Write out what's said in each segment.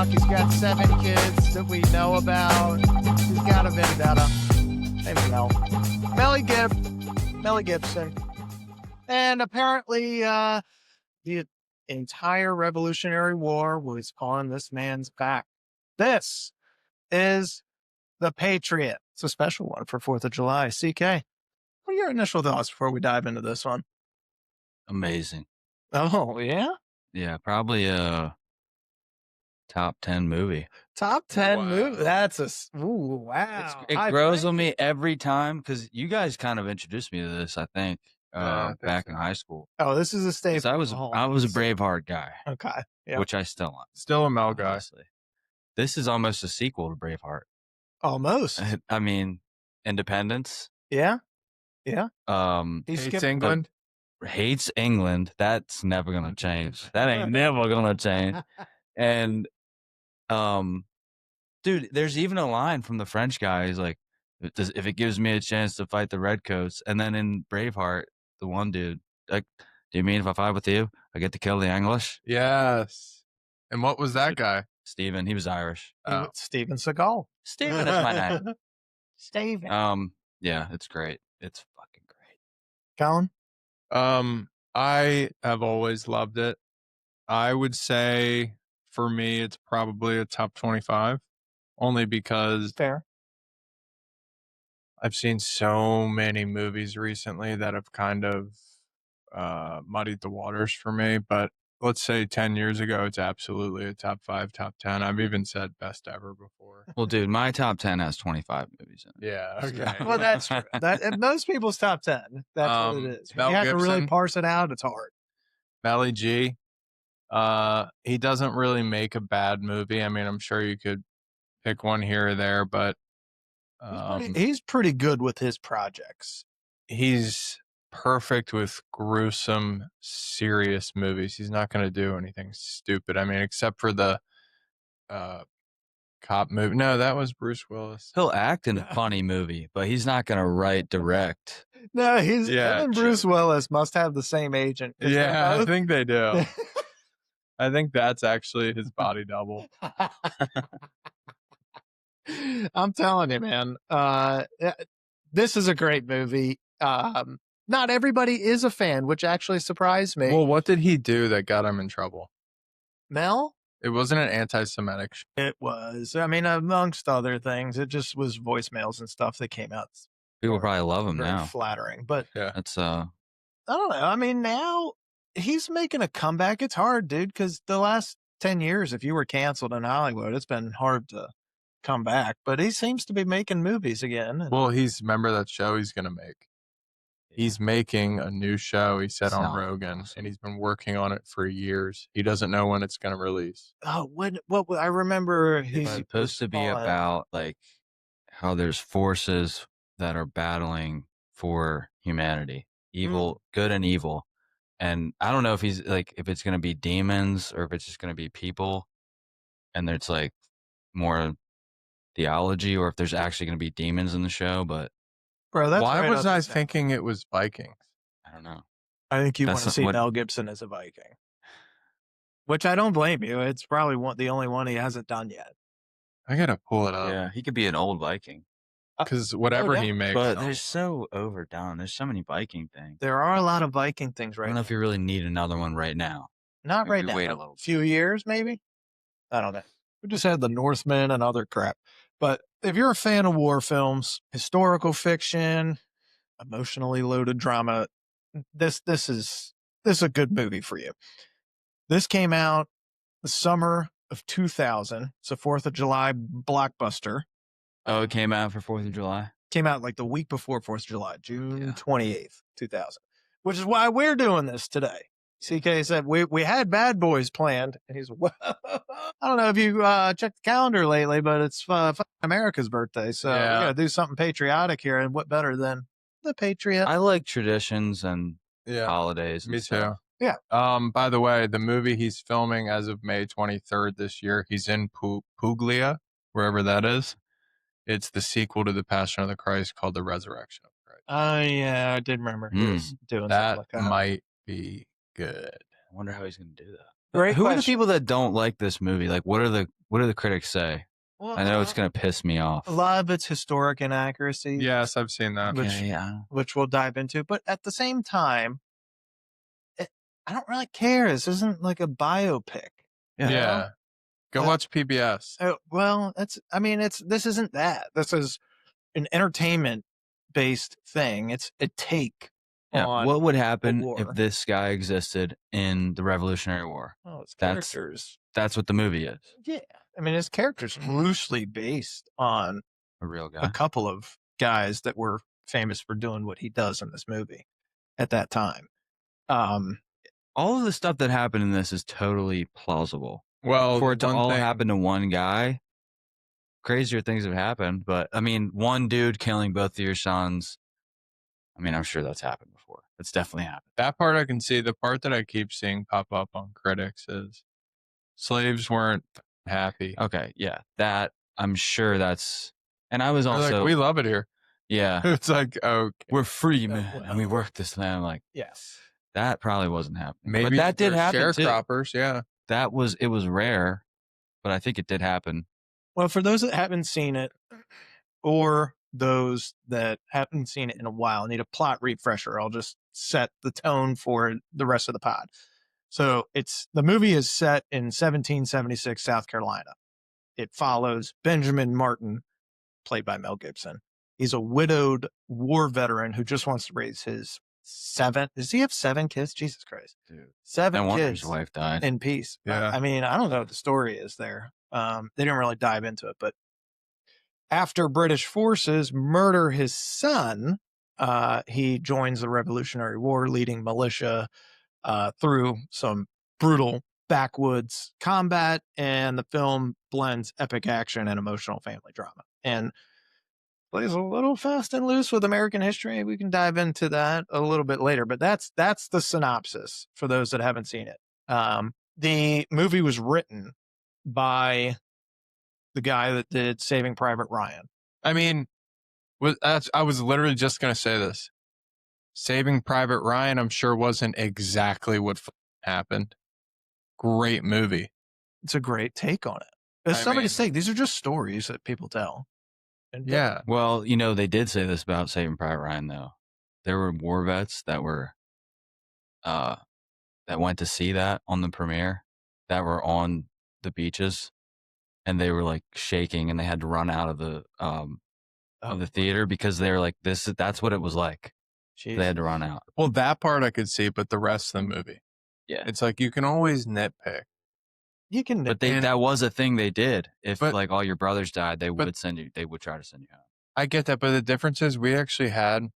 rock. He's got 7 kids that we know about. He's got a vendetta. Maybe Mel. Mel Gibson. And apparently, the entire Revolutionary War was on this man's back. This is The Patriot. It's a special one for 4th of July. CK, what are your initial thoughts before we dive into this one? Amazing. Oh, yeah? Yeah, probably a top 10 movie. Top 10 movie. That's wow. It grows on me every time because you guys kind of introduced me to this, I think, back in high school. Oh, this is a staple. I was a Braveheart guy. Okay. Yeah. Which I still am. Still a Mel guy. Honestly. This is almost a sequel to Braveheart. Almost. I mean, Independence. Yeah. Yeah. He hates England. Hates England. That's never gonna change. That ain't never gonna change. And dude, there's even a line from the French guy. He's like, if it gives me a chance to fight the redcoats. And then in Braveheart, the one dude, like, do you mean if I fight with you, I get to kill the English? Yes. And what was that guy? Steven. He was Irish. Steven Seagal. Steven is my name. Steven. Yeah, it's great. It's fucking great. Colin? I have always loved it. I would say for me, it's probably a top 25, only because Fair. I've seen so many movies recently that have kind of muddied the waters for me. But let's say 10 years ago, it's absolutely a top 5, top 10. I've even said best ever before. Well, dude, my top 10 has 25 movies in it. Yeah. Okay. Well, that's true. That most people's top 10. That's what it is. Mel You have to really Gibson. parse it out. It's hard. Melly G. He doesn't really make a bad movie. I mean, I'm sure you could pick one here or there, but he's pretty good with his projects. He's perfect with gruesome, serious movies. He's not going to do anything stupid. I mean, except for the cop movie. No, that was Bruce Willis. He'll act in a funny movie, but he's not going to write, direct. No, him and Bruce Willis must have the same agent. Yeah, I think they do. I think that's actually his body double. I'm telling you, man. This is a great movie. Not everybody is a fan, which actually surprised me. Well, what did he do that got him in trouble? Mel? It wasn't an anti-Semitic show. It was. I mean, amongst other things, it just was voicemails and stuff that came out. People probably love him Very now. flattering, but Yeah. That's I don't know. I mean, now he's making a comeback. It's hard, dude, because the last 10 years, if you were canceled in Hollywood, it's been hard to come back. But he seems to be making movies again. Well, remember that show he's going to make? He's making a new show, he said on Rogan, and he's been working on it for years. He doesn't know when it's going to release. Oh, what I remember it's supposed to be about like how there's forces that are battling for humanity, evil, good and evil. And I don't know if if it's going to be demons or if it's just going to be people, and there's like more theology, or if there's actually going to be demons in the show. But bro, that's why was I thinking it was Vikings? I don't know. I think you want to see Mel Gibson as a Viking, which I don't blame you. It's probably the only one he hasn't done yet. I gotta pull it up. Yeah, he could be an old Viking. Because whatever he makes, but they're so overdone. There's so many Viking things. There are a lot of Viking things right now. I don't know if you really need another one right now. Not right now. Wait a little few years, maybe. I don't know. We just had the Northmen and other crap. But if you're a fan of war films, historical fiction, emotionally loaded drama, this is a good movie for you. This came out the summer of 2000. It's a 4th of July blockbuster. Oh, it came out for 4th of July? Came out like the week before 4th of July, June 28th, 2000, which is why we're doing this today. CK said, we had Bad Boys planned. And he's, well, I don't know if you checked the calendar lately, but it's America's birthday. So we got to do something patriotic here. And what better than the Patriot? I like traditions and holidays. Me too. Yeah. By the way, the movie he's filming as of May 23rd this year, he's in Puglia, wherever that is. It's the sequel to The Passion of the Christ called The Resurrection of Christ. Oh, yeah. I did remember he was doing that. Something like that might be good. I wonder how he's going to do that. Great Who are the question. people that don't like this movie? Like, what do the critics say? Well, I know it's gonna piss me off. a lot of it's historic inaccuracies. Yes, I've seen that. Which we'll dive into. But at the same time, I don't really care. This isn't like a biopic. you know? Yeah. Go watch PBS. Well, this isn't that. This is an entertainment based thing. It's a take on what would happen war. if this guy existed in the Revolutionary War? Oh, it's characters. That's what the movie is. Yeah. I mean, his character's loosely based on A real guy. a couple of guys that were famous for doing what he does in this movie at that time. All of the stuff that happened in this is totally plausible. Well, for it to all happen to one guy, crazier things have happened. But I mean, one dude killing both of your sons. I mean, I'm sure that's happened before. It's definitely happened. That part I can see. The part that I keep seeing pop up on critics is slaves weren't happy. Okay, yeah, that I'm sure that's. And I was also like, we love it here. Yeah, it's like, okay, we're free, man, and we work this land. Like, yes, that probably wasn't happening. Maybe but that did happen too. Sharecroppers, yeah. It was rare, but I think it did happen. Well, for those that haven't seen it, or those that haven't seen it in a while, need a plot refresher, I'll just set the tone for the rest of the pod. So the movie is set in 1776 South Carolina. It follows Benjamin Martin, played by Mel Gibson. He's a widowed war veteran who just wants to raise his does he have 7 kids? Jesus Christ. Dude. 7 kids. His wife died in peace. Yeah. I mean, I don't know what the story is there. They didn't really dive into it, but after British forces murder his son, he joins the Revolutionary War, leading militia through some brutal backwoods combat, and the film blends epic action and emotional family drama. And plays a little fast and loose with American history. We can dive into that a little bit later, but that's the synopsis for those that haven't seen it. The movie was written by the guy that did Saving Private Ryan. I mean, I was literally just going to say this. Saving Private Ryan, I'm sure wasn't exactly what happened. Great movie. It's a great take on it. As somebody's take, these are just stories that people tell. And yeah. Well, they did say this about Saving Private Ryan, though. There were war vets that were, that went to see that on the premiere, that were on the beaches, and they were like shaking, and they had to run out of the theater because they were like, that's what it was like. Jeez. They had to run out. Well, that part I could see, but the rest of the movie, yeah, it's like you can always nitpick. You can, but that was a thing they did. If like all your brothers died, they would try to send you home. I get that, but the difference is we actually had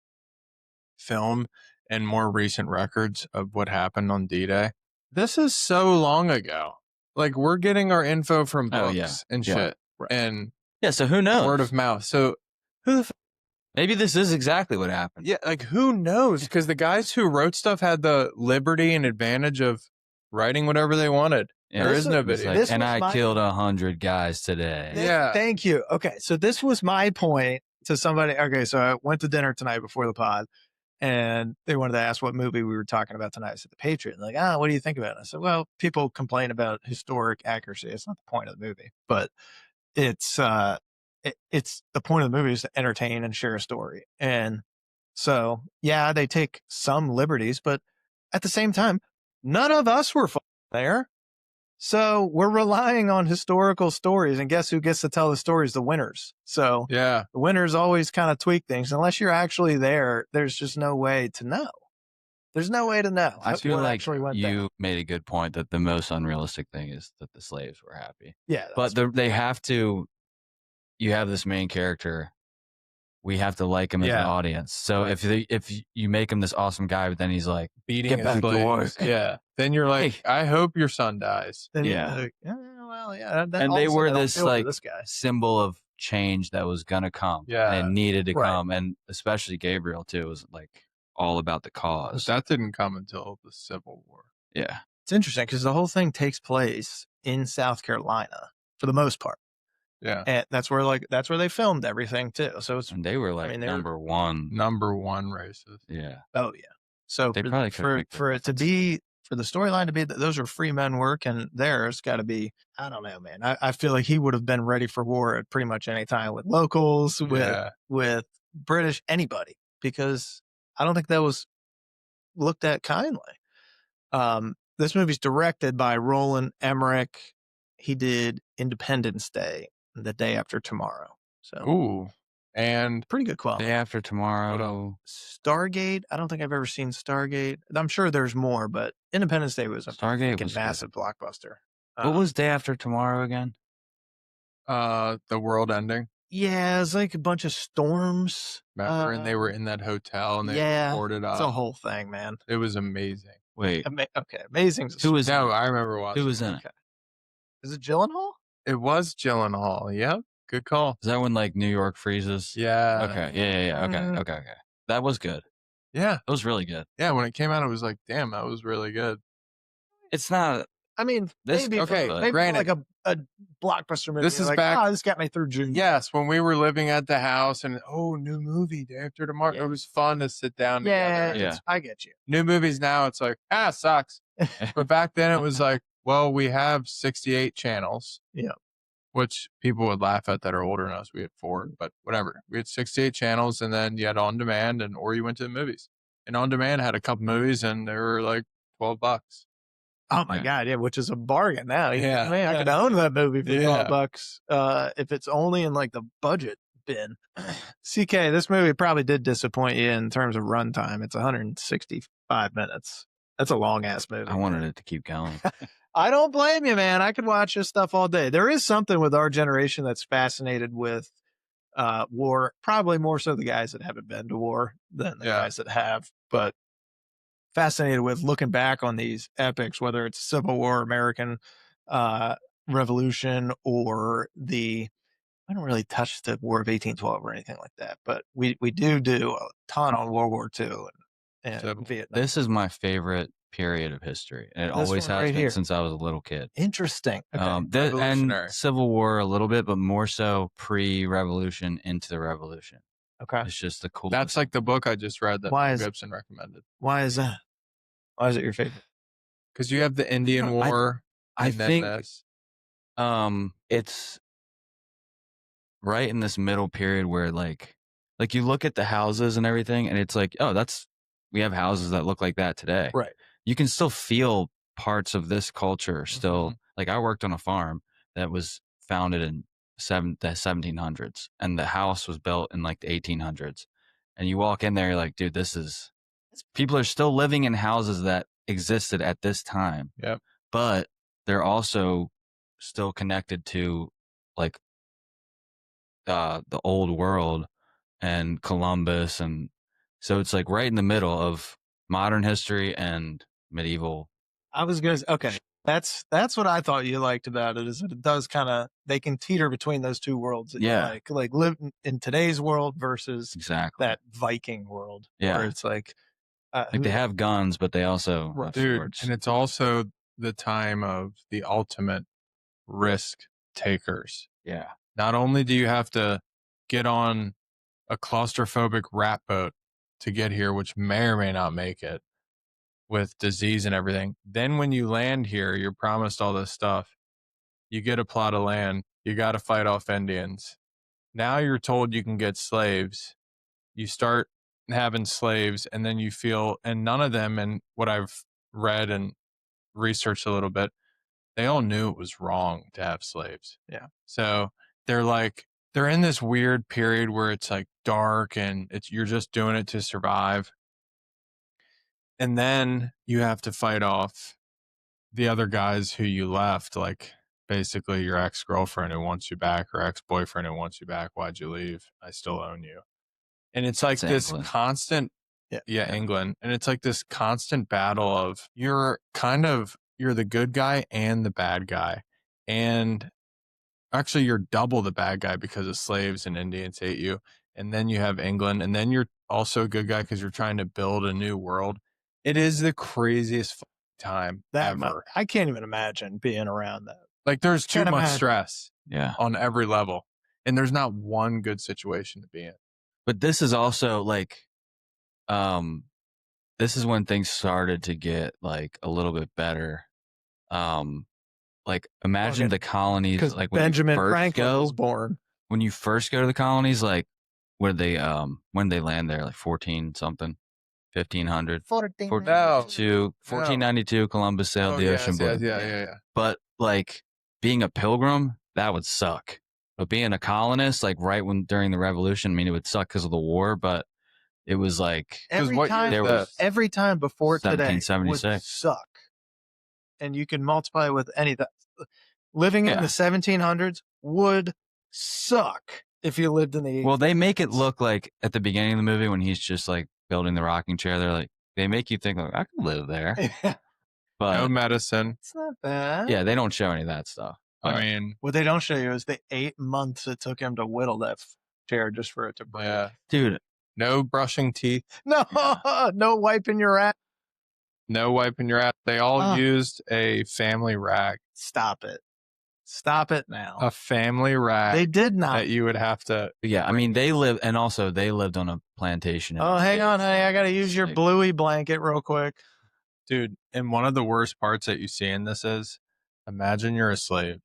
film and more recent records of what happened on D-Day. This is so long ago. Like, we're getting our info from books and shit. Right. And so who knows? Word of mouth. So who the maybe this is exactly what happened. Yeah, like who knows? Because the guys who wrote stuff had the liberty and advantage of writing whatever they wanted. Yeah, there is no video. Like, and I killed 100 guys today. Yeah. Thank you. Okay. So this was my point to somebody. Okay. So I went to dinner tonight before the pod, and they wanted to ask what movie we were talking about tonight. I said, The Patriot. And like, what do you think about it? I said, well, people complain about historic accuracy. It's not the point of the movie, but it's the point of the movie is to entertain and share a story. And so, yeah, they take some liberties, but at the same time, none of us were there. So we're relying on historical stories, and guess who gets to tell the stories? The winners. So yeah, the winners always kind of tweak things. Unless you're actually there, there's just no way to know. There's no way to know. I feel like you made a good point that the most unrealistic thing is that the slaves were happy. Yeah. But they have to, you have this main character. We have to like him as an audience. So if you make him this awesome guy, but then he's like beating his slaves, yeah, then you're like, I hope your son dies. Then yeah. Well, yeah. And they were this like this guy. symbol of change that was gonna come. Yeah, and needed to come, and especially Gabriel too was like all about the cause. But that didn't come until the Civil War. Yeah, it's interesting because the whole thing takes place in South Carolina for the most part. Yeah, and that's where they filmed everything too. So it's, and they were like number one racist. Yeah. Oh yeah. So they probably for it to be for the storyline to be that those are free men working there, it's got to be, I don't know, man. I feel like he would have been ready for war at pretty much any time with locals, with British, anybody, because I don't think that was looked at kindly. This movie's directed by Roland Emmerich. He did Independence Day, The Day After Tomorrow. So, ooh, and pretty good quality. Day After Tomorrow. Stargate. I don't think I've ever seen Stargate. I'm sure there's more, but Independence Day was a massive blockbuster. What was Day After Tomorrow again? The world ending. Yeah, it's like a bunch of storms. Remember, and they were in that hotel and they boarded up. It's a whole thing, man. It was amazing. Wait, okay, amazing. Who was? No, I remember watching. Who was in it? Is it Gyllenhaal? It was Gyllenhaal. Yep, good call. Is that when like New York freezes? Yeah. Okay. Yeah. Okay. That was good. Yeah, it was really good. Yeah, when it came out, it was like, damn, that was really good. It's not. I mean, maybe granted, like a blockbuster movie. This is like, back. This got me through June. Yes, when we were living at the house and new movie Day After Tomorrow. It was fun to sit down together. Yeah, I get you. New movies now, it's like sucks. But back then, it was like, well, we have 68 channels. Yeah, which people would laugh at that are older than us. We had 4, but whatever. We had 68 channels, and then you had on demand, or you went to the movies. And on demand had a couple movies, and they were like $12. Oh my God, yeah, which is a bargain now. Yeah, man, I could own that movie for $12 if it's only in like the budget bin. CK, this movie probably did disappoint you in terms of runtime. It's 165 minutes. That's a long ass movie. I wanted it to keep going. I don't blame you, man. I could watch this stuff all day. There is something with our generation that's fascinated with war. Probably more so the guys that haven't been to war than the guys that have, but fascinated with looking back on these epics, whether it's Civil War, American Revolution, or I don't really touch the War of 1812 or anything like that, but we do a ton on World War II and Vietnam. This is my favorite period of history, and it always has been since I was a little kid. Interesting. Okay. And Civil War a little bit, but more so pre-revolution into the revolution. Okay. It's just the coolest. That's like the book I just read that Mel Gibson recommended. Why is that? Why is it your favorite? Because you have the Indian War. I think it's right in this middle period where like you look at the houses and everything, and it's like, we have houses that look like that today. Right. You can still feel parts of this culture still. Like I worked on a farm that was founded in the 1700s, and the house was built in like the 1800s. And you walk in there, you're like, dude, people are still living in houses that existed at this time. Yep. But they're also still connected to like the old world and Columbus, and so it's like right in the middle of modern history and medieval. I was gonna say, okay, that's what I thought you liked about it, is that it does kind of, they can teeter between those two worlds that you like live in today's world versus that Viking world. Yeah, where it's like they have guns, but they also have swords. And it's also the time of the ultimate risk takers. Yeah. Not only do you have to get on a claustrophobic rat boat to get here, which may or may not make it, with disease and everything. Then when you land here, you're promised all this stuff. You get a plot of land. You got to fight off Indians. Now you're told you can get slaves. You start having slaves, and then you feel, and none of them, and what I've read and researched a little bit, they all knew it was wrong to have slaves. Yeah. So they're in this weird period where it's like dark and you're just doing it to survive. And then you have to fight off the other guys who you left, like basically your ex-girlfriend who wants you back, or ex-boyfriend who wants you back. Why'd you leave? I still own you. And it's like this constant, England. And it's like this constant battle of you're the good guy and the bad guy. And actually you're double the bad guy because of slaves and Indians hate you. And then you have England, and then you're also a good guy because you're trying to build a new world. It is the craziest time ever. I can't even imagine being around that. Like there's too much stress on every level. And there's not one good situation to be in. But this is also like, this is when things started to get like a little bit better. Like imagine the colonies, Because like when Benjamin you first Franklin was born. when you first go to the colonies, like where they when they land there, like 14 something, 1500, 1492, Columbus sailed the ocean blue. Yeah. But like being a pilgrim, that would suck. But being a colonist, like right when during the Revolution, I mean, it would suck because of the war, but it was like Every what year time, was this? every time before today would 1776. suck. And you can multiply with anything. Living in the 1700s would suck if you lived in the 1800s. Well, they make it look like at the beginning of the movie when he's just like building the rocking chair, they're like, they make you think like, I could live there. But No medicine. It's not bad. yeah, they don't show any of that stuff. I mean, what they don't show you is the 8 months it took him to whittle that chair just for it to break. yeah. Dude, No brushing teeth. No, no wiping your ass. No wiping your ass. They all used a family rag. Stop it. Stop it now. A family rag. They did not. That you would have to. yeah, I mean, they lived on a plantation. Oh, hang on, honey. I got to use your bluey blanket real quick. Dude, and one of the worst parts that you see in this is, imagine you're a slave.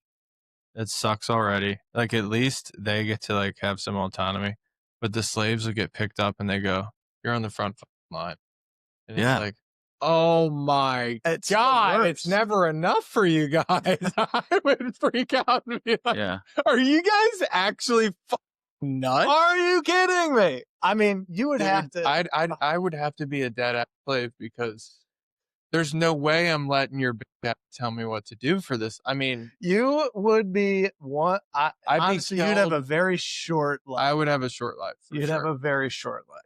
It sucks already. Like, at least they get to, like, have some autonomy. But the slaves will get picked up and they go, you're on the front line. And Yeah. It's like, oh my God, it's never enough for you guys. I would freak out and be like, Yeah. are you guys actually nuts? Are you kidding me? I mean, you would have to. I would have to be a dead-ass slave because there's no way I'm letting your big dad tell me what to do for this. I mean, you would be one. Honestly, you'd have a very short life. I would have a short life. You'd have a very short life.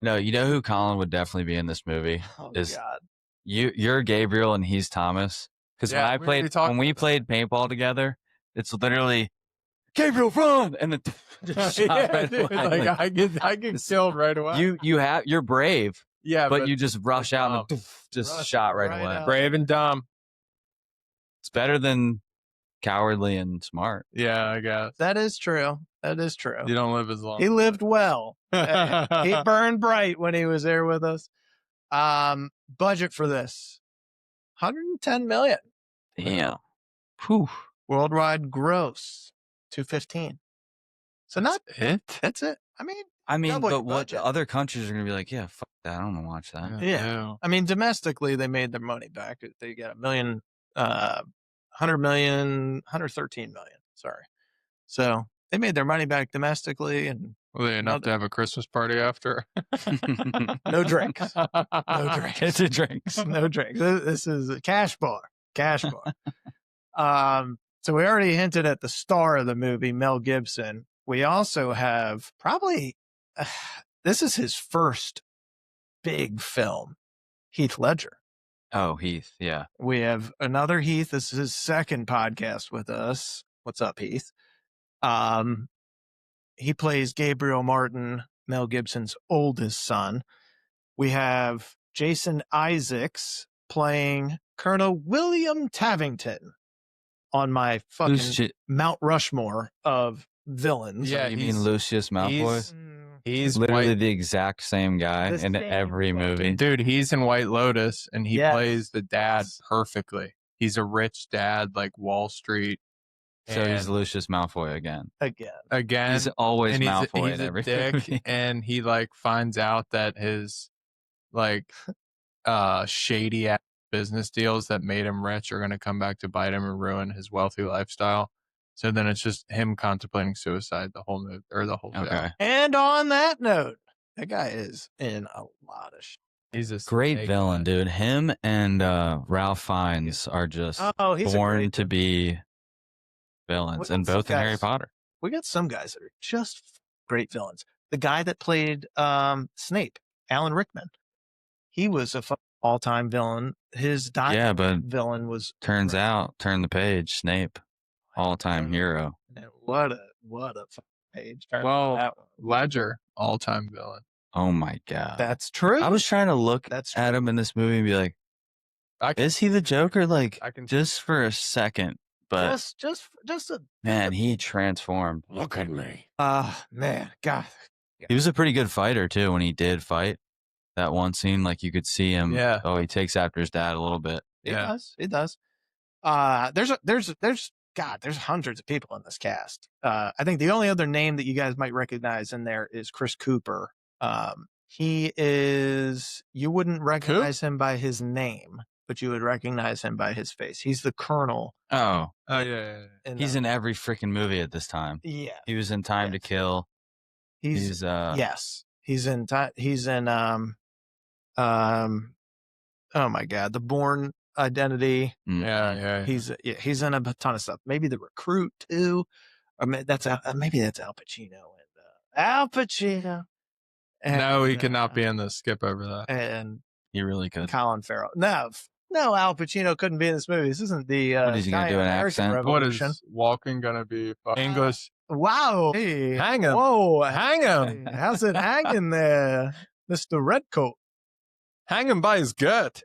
No, you know who Colin would definitely be in this movie? Oh, is God. You're Gabriel and he's Thomas. Because when we played paintball together, it's literally Gabriel run and then just shot right dude, away. like, I get killed right away. You're brave. Yeah, but you just rush out and just shot right away. out. Brave and dumb. It's better than cowardly and smart. Yeah, I guess. That is true. That is true. You don't live as long. He lived well. He burned bright when he was there with us. Budget for this, $110 million. Damn. Whew. Worldwide gross, $215. So not it. That's it. I mean, double but your what budget. other countries are going to be like, yeah, fuck that. I don't want to watch that. Yeah. I mean, domestically, they made their money back. They got $100 million, $113 million. Sorry. So they made their money back domestically, and Were they enough to have a Christmas party after? no drinks. No drinks. It's a drinks. No drinks. This is a cash bar. Cash bar. So we already hinted at the star of the movie, Mel Gibson. We also have probably, this is his first big film, Heath Ledger. Oh, Heath. Yeah. We have another Heath. This is his second podcast with us. What's up, Heath? He plays Gabriel Martin, Mel Gibson's oldest son. We have Jason Isaacs playing Colonel William Tavington on my fucking Mount Rushmore of villains. Yeah, you mean Lucius Malfoy? He's literally the exact same guy in every movie. Dude, he's in White Lotus and he plays the dad perfectly. He's a rich dad, like Wall Street. So he's Lucius Malfoy again. Again. He's always Malfoy he's in every dick, movie. And he like finds out that his like shady ass business deals that made him rich are going to come back to bite him and ruin his wealthy lifestyle. So then it's just him contemplating suicide the whole movie or the whole film. And on that note, that guy is in a lot of shit. He's a great villain, dude. Him and Ralph Fiennes are just born to be villains, and both in Harry Potter. We got some guys that are just great villains. The guy that played Snape, Alan Rickman, he was a all-time villain. His villain was turn the page, Snape, all-time hero. What a page. Well, Ledger, all-time villain. Oh my God, that's true. I was trying to look at him in this movie and be like, is he the Joker? Like, just for a second. But just a man, he transformed. Look at me. Man, God. He was a pretty good fighter too when he did fight. that one scene, like you could see him. Yeah. Oh, he takes after his dad a little bit. It does. It does. There's hundreds of people in this cast. I think the only other name that you guys might recognize in there is Chris Cooper. You wouldn't recognize him by his name, but you would recognize him by his face. He's the Colonel. Oh, yeah. He's in every freaking movie at this time. Yeah. He was in Time to Kill. He's in oh my God, The Bourne Identity. Yeah. He's in a ton of stuff. Maybe The Recruit too. Or maybe that's Al Pacino and Al Pacino. And, no, he could not be in this. Skip over that. And he really could. Colin Farrell. No, Al Pacino couldn't be in this movie. This isn't the what is he gonna do, an accent? Revolution. What is Walken gonna be? English? Wow. Hey. Hang him. Whoa. Hang him. Hey, how's it hanging there, Mr. Redcoat? Hang him by his gut.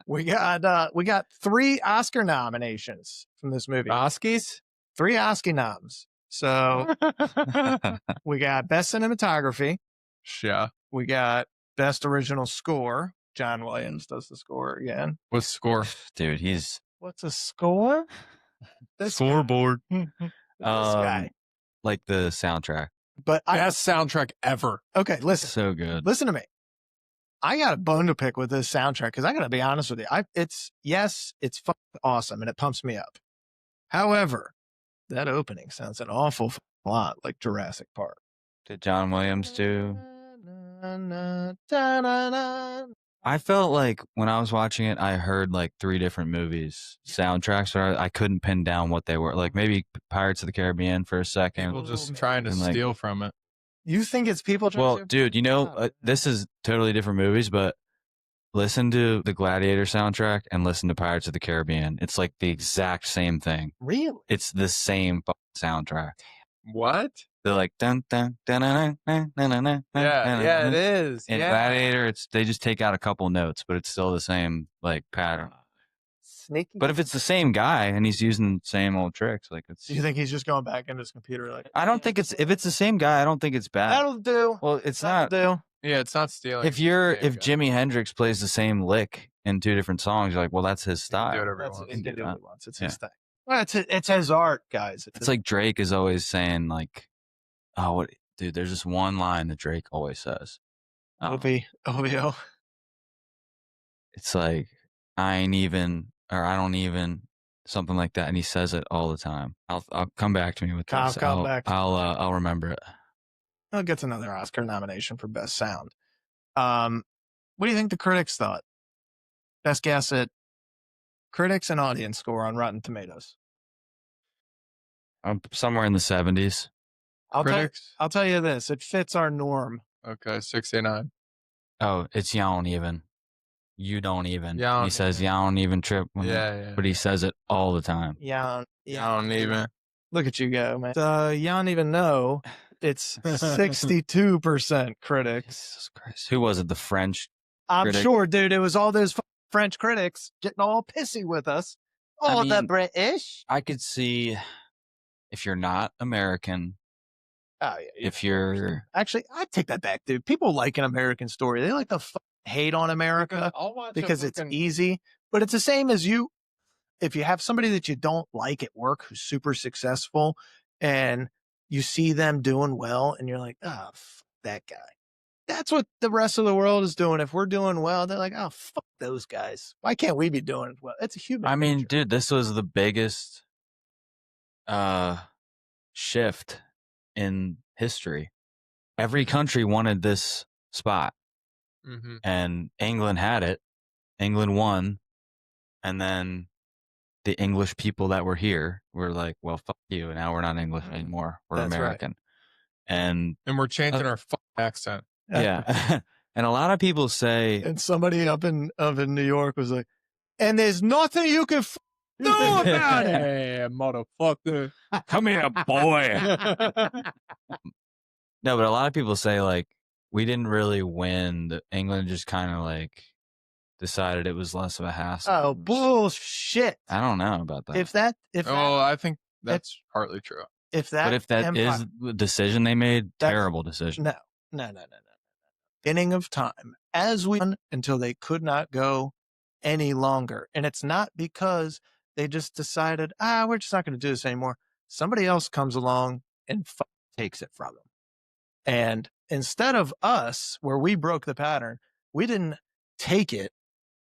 We got 3 Oscar nominations from this movie. Oskies? 3 Oscar noms. So we got Best Cinematography. Yeah. We got Best Original Score. John Williams does the score again. What's score? Dude, he's What's a score? This scoreboard. This guy. Like the soundtrack. But Best soundtrack ever. okay, listen. So good. Listen to me. I got a bone to pick with this soundtrack because I got to be honest with you. It's fucking awesome and it pumps me up. However, that opening sounds an awful lot like Jurassic Park. Did John Williams do? I felt like when I was watching it, I heard like 3 different movies soundtracks, but I couldn't pin down what they were. Like maybe Pirates of the Caribbean for a second. People just trying to And, like, steal from it. You think it's people trying Well, to... dude, this is totally different movies, but listen to the Gladiator soundtrack and listen to Pirates of the Caribbean. It's like the exact same thing. Really? It's the same soundtrack. What? They're like dun dun dun dun dun dun dun dun. Yeah, it is. In Yeah. Gladiator, they just take out a couple notes, but it's still the same like pattern. Sneaky. But if it's the same guy and he's using the same old tricks, like it's. Do you think he's just going back into his computer like... I don't think if it's the same guy, I don't think it's bad. That'll do. Well, it's That'll not. do. Yeah, it's not stealing. If Jimi Hendrix plays the same lick in 2 different songs, you're like, well, that's his do style. whatever he That's wants. he can do what he wants. It's Yeah. his thing. Well, it's his art, guys. It's like Drake is always saying, like, oh, what, dude? There's this one line that Drake always says. OVO. It's like, I ain't even, or I don't even, something like that, and he says it all the time. I'll come back to me with this. I'll remember it. Well, it gets another Oscar nomination for Best Sound. What do you think the critics thought? Best guess at critics and audience score on Rotten Tomatoes. I'm somewhere in the 70s. Critics? I'll tell you this. It fits our norm. Okay, 69. Oh, it's y'all don't even. You don't even. Y'all don't He says even. y'all don't even trip. Yeah. But he says it all the time. Yeah. I don't even. Look at you go, man. You don't even know. It's 62% critics. Jesus Christ. Who was it? The French? I'm critic? sure, dude. It was all those French critics getting all pissy with us. I All the mean, British. I could see if you're not American, Oh, yeah. if you're. Actually, I take that back, dude. People like an American story. They like to hate on America I'll watch because it's easy. But it's the same as you. If you have somebody that you don't like at work who's super successful and you see them doing well and you're like, oh, that guy. That's what the rest of the world is doing. If we're doing well, they're like, oh, fuck those guys. Why can't we be doing it well? It's a human I mean, nature. dude, this was the biggest shift in history. Every country wanted this spot, Mm-hmm. and England had it. England won, and then the English people that were here were like, well, fuck you. Now we're not English anymore. We're That's right. American. And And we're changing our accent. yeah. And a lot of people say, And somebody up in New York was like, and there's nothing you can do about it. Hey, motherfucker. come here, boy. No, but a lot of people say, like, we didn't really win. England just kind of like decided it was less of a hassle. Oh, bullshit. I don't know about that. Oh, I think that's partly true. If that but if that empire- is the decision they made, That's- terrible decision. no. beginning of time as we until they could not go any longer. And it's not because they just decided, we're just not going to do this anymore. Somebody else comes along and takes it from them. And instead of us, where we broke the pattern, we didn't take it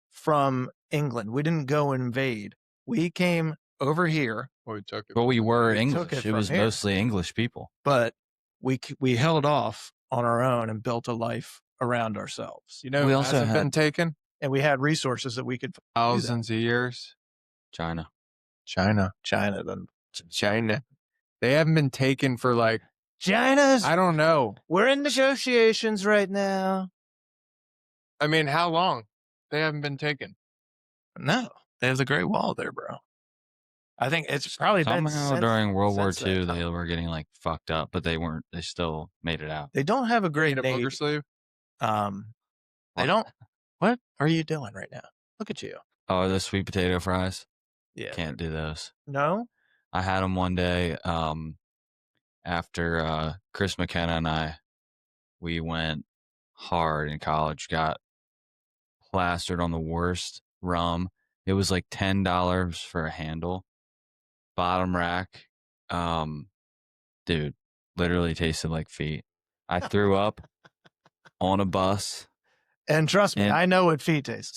from England. We didn't go invade. We came over here. Well, we took it. But we were We English. took it It was from here. mostly English people. But we held off on our own and built a life around ourselves. You know, We we also also had- been taken And we had resources that we could thousands of years. China. China. Then China. They haven't been taken for like, China's. I don't know. We're in negotiations right now. I mean, how long? They haven't been taken. No, there's a Great Wall there, bro. I think it's probably been Somehow since- during World War since that II, time. they were getting like fucked up, but they weren't. They still made it out. They don't have a great Need a navy. booger sleeve? They don't. What are you doing right now? Look at you. Oh, the sweet potato fries. Yeah. Can't do those. No. I had them one day after Chris McKenna and we went hard in college, got plastered on the worst rum. It was like $10 for a handle, bottom rack. Dude, literally tasted like feet. I threw up on a bus. And trust me, And- I know what feet taste.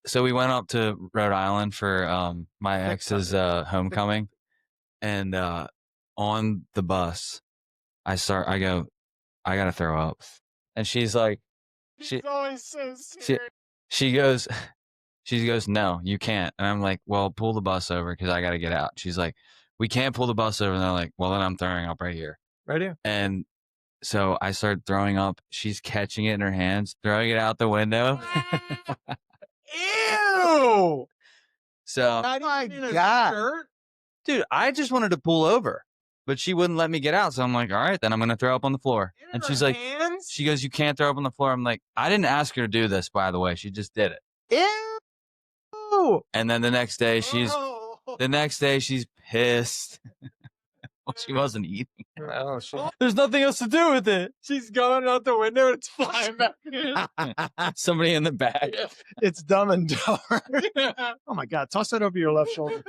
So we went up to Rhode Island for my ex's homecoming, and on the bus, I go, I gotta throw up, and she's like, always so she goes, no, you can't, and I'm like, well, pull the bus over because I gotta get out. She's like, we can't pull the bus over, and they're like, well, then I'm throwing up right here. Right here. And so I started throwing up. She's catching it in her hands, throwing it out the window. Ew! So, Oh my God. dude, I just wanted to pull over, but she wouldn't let me get out. So I'm like, all right, then I'm going to throw up on the floor. And she's like, she goes, you can't throw up on the floor. I'm like, I didn't ask her to do this, by the way. She just did it. Ew! And then the next day, she's pissed. Well, she wasn't eating. Oh, There's nothing else to do with it. She's going out the window. It's flying back in. Somebody in the back. It's Dumb and Dumber. Oh my God! Toss that over your left shoulder.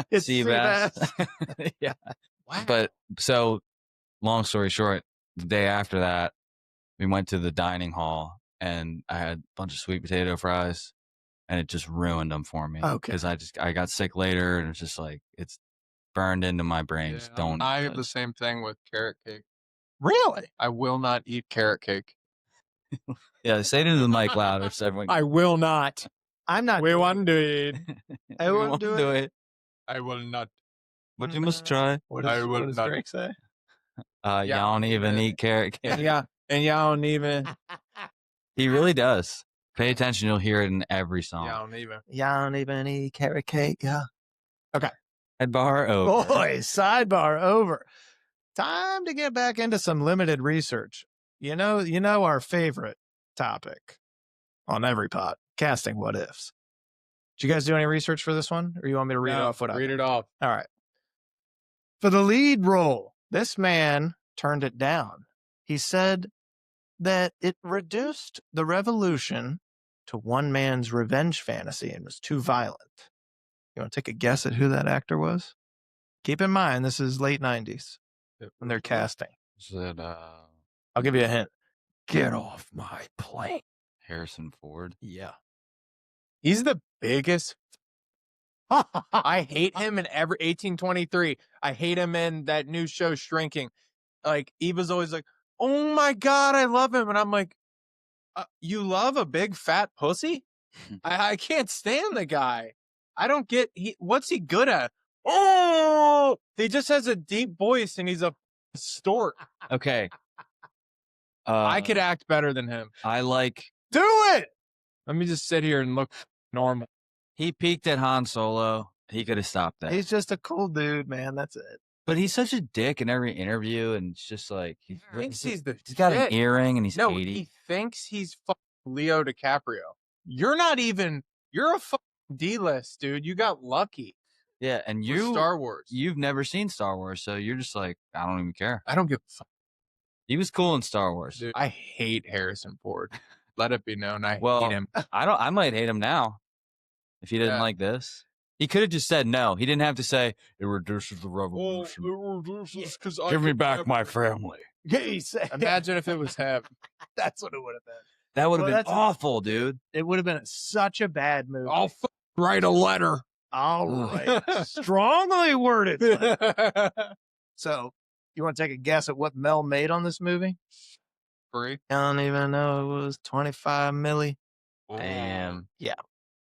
It's Sea bass. Yeah. Wow. But so, long story short, the day after that, we went to the dining hall and I had a bunch of sweet potato fries and it just ruined them for me. Okay. Because I got sick later and it's just like, it's burned into my brain. Just don't. I have the same thing with carrot cake. Really? I will not eat carrot cake. Yeah, say it into the mic louder so everyone. I will not. I'm not. We want to eat. I We won't won't do it. I will not. But you must try. What I does, will what does not. Drake say? You don't even eat carrot cake. Yeah. And y'all don't even. He really does. Pay attention. You'll hear it in every song. Y'all don't even. Y'all don't even eat carrot cake. Yeah. Sidebar over. Boys, sidebar over. Time to get back into some limited research. You know our favorite topic on every pod, casting what ifs. Did you guys do any research for this one? Or you want me to read off what I Read it off. All right. For the lead role, this man turned it down. He said that it reduced the revolution to one man's revenge fantasy and was too violent. You want to take a guess at who that actor was? Keep in mind, this is late 90s when they're casting. Is it I'll give you a hint. Get off my plane. Harrison Ford? Yeah. He's the biggest. I hate him in every 1823. I hate him in that new show Shrinking. Like Eva's always like, "Oh my God, I love him," and I'm like, "You love a big fat pussy? I can't stand the guy. I don't get what's he good at? Oh, he just has a deep voice and he's a stork. Okay. I could act better than him. I like. Do it! Let me just sit here and look normal. He peaked at Han Solo. He could have stopped that. He's just a cool dude, man. That's it. But he's such a dick in every interview, and it's just like He thinks he's the he's got shit. an earring, and he's No, 80. he thinks he's Leo DiCaprio. You're not even. You're a D-list, dude. You got lucky. Yeah, and with Star Wars. you've never seen Star Wars, so you're just like, I don't even care. I don't give a fuck. He was cool in Star Wars. Dude, I hate Harrison Ford. Let it be known, I Well, hate him. I might hate him now if he didn't like this. He could have just said no. He didn't have to say it reduces the revolution. Give me back my family. Yeah, he said. Imagine if it was him. That's what it would have been. That would have been awful, dude. It would have been such a bad movie. I'll write a letter. All right. Strongly worded. So, you want to take a guess at what Mel made on this movie? Free. I don't even know. It was 25 milli. Damn. Yeah.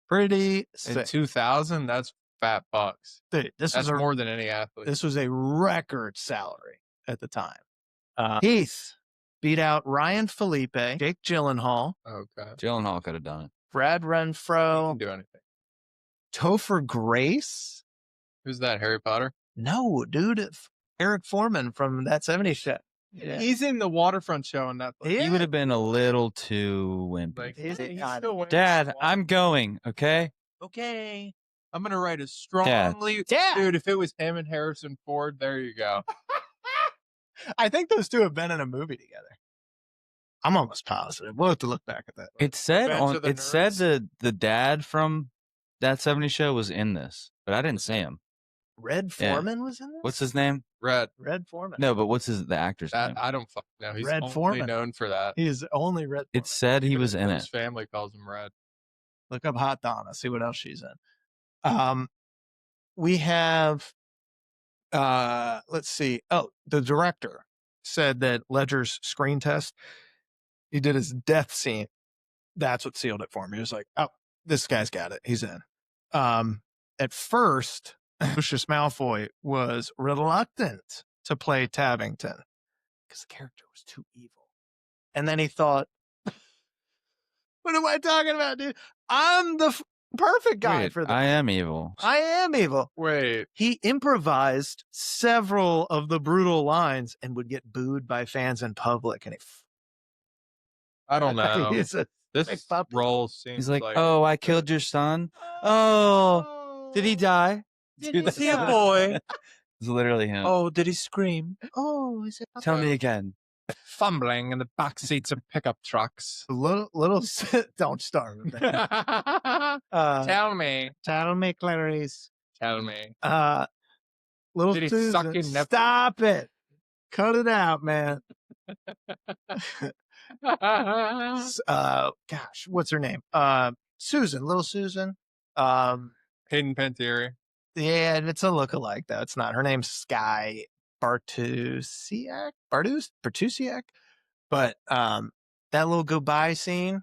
Pretty In sick. 2000, that's fat bucks. Dude, That's more than any athlete. This was a record salary at the time. Heath beat out Ryan Felipe, Jake Gyllenhaal, Okay. Gyllenhaal could have done it. Brad He Renfro, can do anything. Topher Grace. Who's that? Harry Potter? No, dude. Eric Foreman from That 70s Show. Yeah. He's in the Waterfront Show on Netflix. Yeah. He would have been a little too wimpy. Like, He's still winning. Dad, I'm going, okay? Okay. I'm gonna write a strongly. Dad. Dude, if it was him and Harrison Ford, there you go. I think those two have been in a movie together. I'm almost positive. We'll have to look back at that. It said Revenge of the said Nerds. the dad from That 70s Show was in this, but I didn't see him. Red Foreman was in this? What's his name? Red. Foreman. No, but what's the actor's name? I don't fucking know. He's Red only Foreman. known for that. He is only Red Foreman. It said he Even was in his it. family calls him Red. Look up Hot Donna, see what else she's in. We have, let's see. Oh, the director said that Ledger's screen test, he did his death scene. That's what sealed it for me. He was like, oh, this guy's got it. He's in. At first, Lucius Malfoy was reluctant to play Tavington because the character was too evil. And then he thought, what am I talking about, dude? I'm the perfect guy Wait, for this. I am evil. I am evil. Wait. He improvised several of the brutal lines and would get booed by fans in public. And I don't know. He's a big This puppy. role seems He's like, oh, I killed your son. Oh, did he die? Did Dude, he that's die? boy? It's literally him. Oh, did he scream? Oh, is it Tell me again. Fumbling in the back seats of pickup trucks. little don't start with that. Tell me. Tell me, Clarice. Tell me. Little Did he Susan, suck your nipple? stop it. Cut it out, man. Gosh, what's her name? Susan, little Susan. Hayden Panettiere. Yeah, it's a lookalike though. It's not. Her name's Sky Bartusiak. But that little goodbye scene,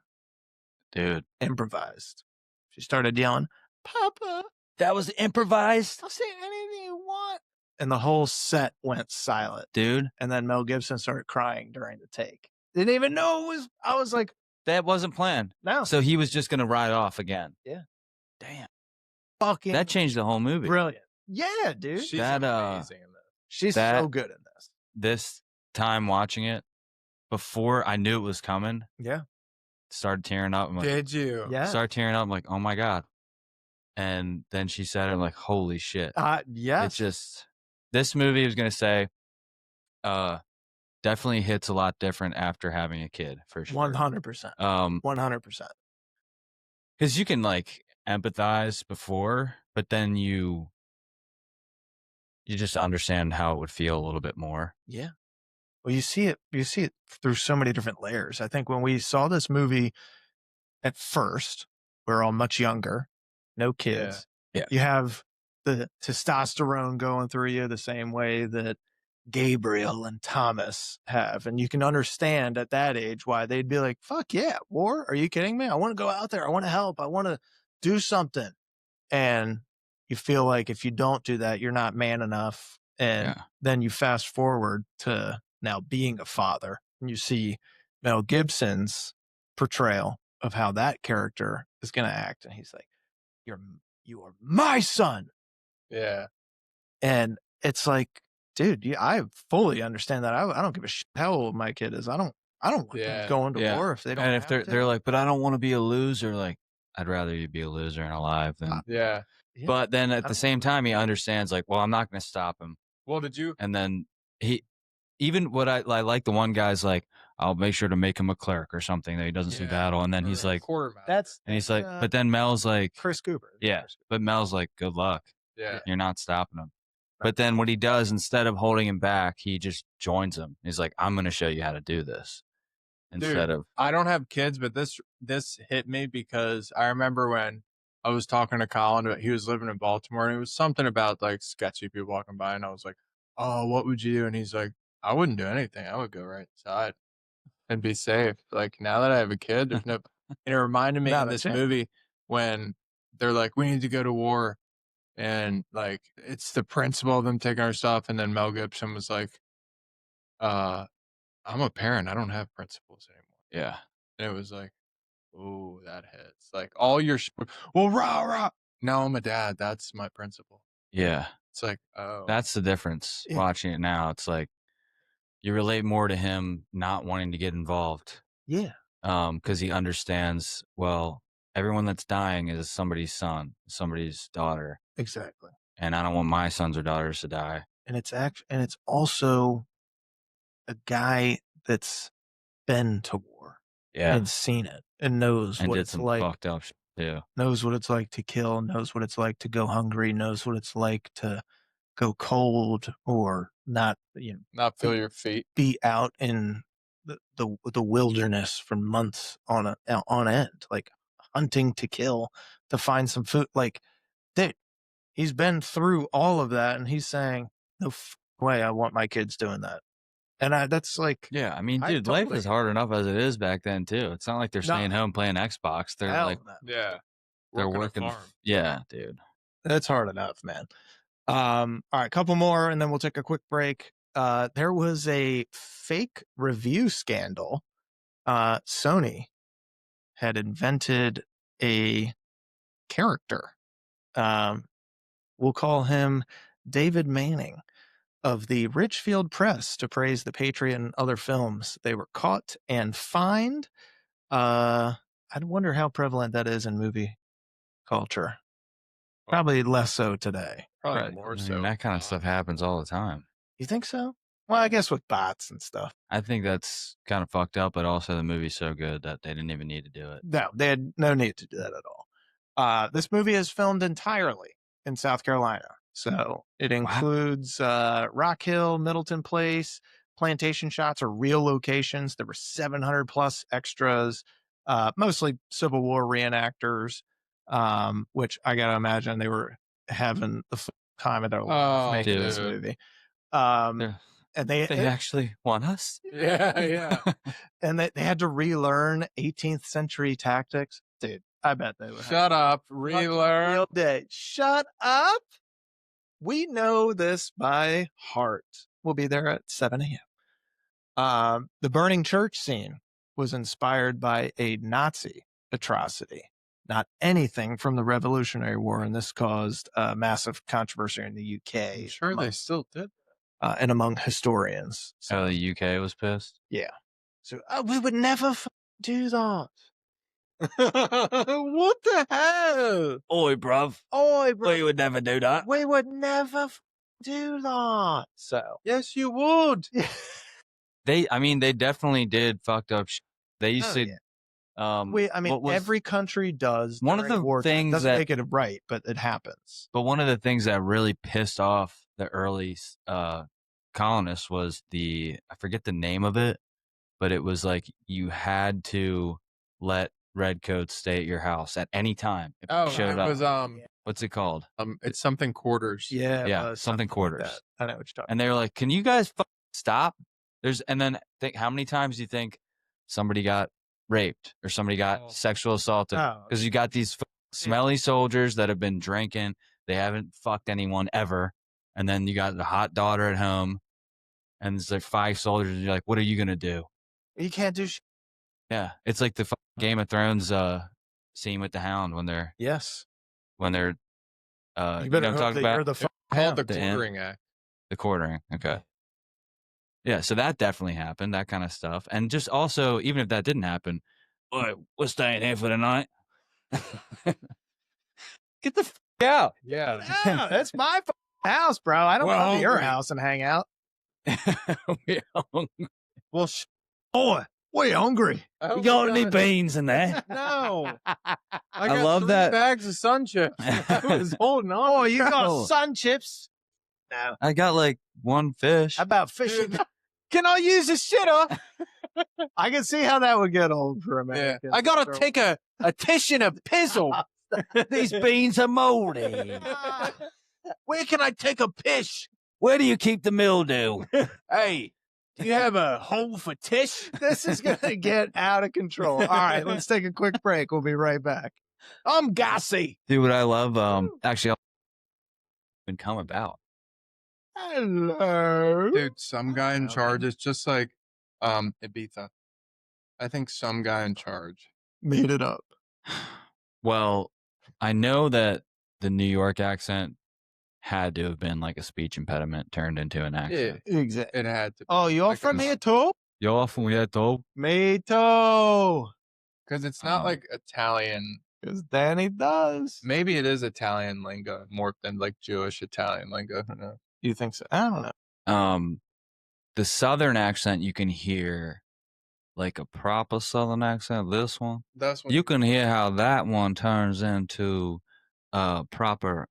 Dude, improvised. She started yelling, "Papa, that was improvised? I'll say anything you want." And the whole set went silent. Dude, And then Mel Gibson started crying during the take. Didn't even know it was. I was like, that wasn't planned. no. So he was just going to ride off again. Yeah. Damn. Fucking That changed the whole movie. brilliant. Yeah, dude. She's That, amazing in this. She's that- so good in this. This time watching it, before I knew it was coming, Yeah. started tearing up. I'm like, Did you? Yeah. started tearing up. I'm like, oh my God. And then she said it, I'm like, holy shit. Yes. It's just, this movie was going to say, definitely hits a lot different after having a kid, for sure. 100%. 100%. Because you can like empathize before, but then you just understand how it would feel a little bit more. Yeah. Well, you see it through so many different layers. I think when we saw this movie at first, we're all much younger, no kids. Yeah. You have the testosterone going through you the same way that Gabriel and Thomas have. And you can understand at that age why they'd be like, fuck yeah, war? Are you kidding me? I want to go out there. I want to help. I want to do something. And you feel like if you don't do that, you're not man enough. And then you fast forward to now being a father and you see Mel Gibson's portrayal of how that character is going to act. And he's like, you are my son. Yeah. And it's like, dude, I fully understand that. I don't give a shit how old my kid is. I don't want them going to war if they don't. And if have they're like, but I don't want to be a loser. Like, I'd rather you be a loser and alive than. Yeah. But then at the same time, he understands like, well, I'm not going to stop him. Well, did you? And then he even what I like the one guy's like, I'll make sure to make him a clerk or something that he doesn't see battle. And then he's like, but then Mel's like, Chris Cooper. yeah, but Mel's like, good luck. Yeah. You're not stopping him. But then what he does, instead of holding him back, he just joins him. He's like, I'm going to show you how to do this. Instead of, I don't have kids, but this hit me because I remember when I was talking to Colin, he was living in Baltimore, and it was something about like sketchy people walking by, and I was like, oh, what would you do? And he's like, I wouldn't do anything. I would go right inside and be safe. Like, now that I have a kid, there's no, and it reminded me of this movie when they're like, we need to go to war. And like, it's the principle of them taking our stuff. And then Mel Gibson was like, I'm a parent. I don't have principles anymore. yeah. And it was like, oh, that hits. Like all your, well, rah, rah. Now I'm a dad. That's my principle. Yeah. It's like, oh. That's the difference. Watching it now, it's like you relate more to him not wanting to get involved. Yeah. Because he understands, well, everyone that's dying is somebody's son, somebody's daughter. Exactly. And I don't want my sons or daughters to die. And it's also a guy that's been to war. Yeah. And seen it and knows and what did it's some like. Fucked up shit too. Knows what it's like to kill, knows what it's like to go hungry, knows what it's like to go cold or not, not feel your feet. Be out in the wilderness for months on end, like hunting to kill to find some food. Like, dude, he's been through all of that, and he's saying, "No way, I want my kids doing that." And that's like, yeah, I mean, dude, life is hard enough as it is back then too. It's not like they're staying home playing Xbox. They're like, yeah, they're working. Yeah, dude, that's hard enough, man. All right, couple more, and then we'll take a quick break. There was a fake review scandal. Sony had invented a character. We'll call him David Manning of the Richfield Press to praise the Patriot and other films. They were caught and fined. I wonder how prevalent that is in movie culture. Probably less so today. Probably more so. That kind of stuff happens all the time. You think so? Well, I guess with bots and stuff. I think that's kind of fucked up, but also the movie's so good that they didn't even need to do it. No, they had no need to do that at all. This movie is filmed entirely in South Carolina. So it includes Rock Hill, Middleton Place. Plantation shots are real locations. There were 700 plus extras, mostly Civil War reenactors, which I got to imagine they were having the time of their life making this movie. And they actually want us. Yeah. And they had to relearn 18th century tactics. Dude, I bet they would. Shut up. Relearn. Shut up. We know this by heart. We'll be there at 7 a.m. The burning church scene was inspired by a Nazi atrocity, not anything from the Revolutionary War, and this caused massive controversy in the UK. I'm sure they still did. And among historians. So the UK was pissed? Yeah. So we would never do that. What the hell? Oi, bruv. We would never do that. We would never do that. So. Yes, you would. They definitely did fucked up shit. They used to. Yeah. Every country does. One of the things doesn't that make it right, but it happens. But one of the things that really pissed off the early colonists was I forget the name of it, but it was like you had to let redcoats stay at your house at any time. It was what's it called? It's something quarters. Yeah, something quarters. Like I know what you're talking. And they were like, "Can you guys stop?" And then think how many times do you think somebody got raped or somebody got sexual assaulted because you got these smelly soldiers that have been drinking, they haven't fucked anyone ever, and then you got the hot daughter at home, and it's like 5 soldiers, and you're like, what are you gonna do? You can't do shit. Yeah, it's like the Game of Thrones scene with the Hound when they're you better talk about the quartering act. The quartering, okay. Yeah, so that definitely happened, that kind of stuff. And just also, even if that didn't happen, we're staying here for the night. Get the out. Yeah. That's my house, bro. I don't come to your house and hang out. We're hungry. Well, boy, we hungry. You got any beans in there? No. I got love 3 that- bags of sun chips. I was holding on. Oh, you got Oh. sun chips? No. I got like one fish. How about fishing? Can I use this shitter? I can see how that would get old for a Yeah. minute. I gotta take a tish and a pizzle. These beans are moldy. Where can I take a pish? Where do you keep the mildew? Hey, do you have a hole for tish? This is going to get out of control. All right, let's take a quick break. We'll be right back. I'm gassy. Dude, what I love, actually, I'll been come about. Hello. Dude, some guy in Okay. charge is just like Ibiza. I think some guy in charge. Made it up. Well, I know that the New York accent had to have been like a speech impediment turned into an accent. Exactly. It had to. Oh, you're Like from a- here too? Yo, from here, though. Me too. Because it's not like Italian. Because Danny does. Maybe it is Italian lingo more than like Jewish Italian lingo. Who knows? You think so? I don't know. The Southern accent, you can hear like a proper Southern accent. This one, That's what you can hear how that one turns into a proper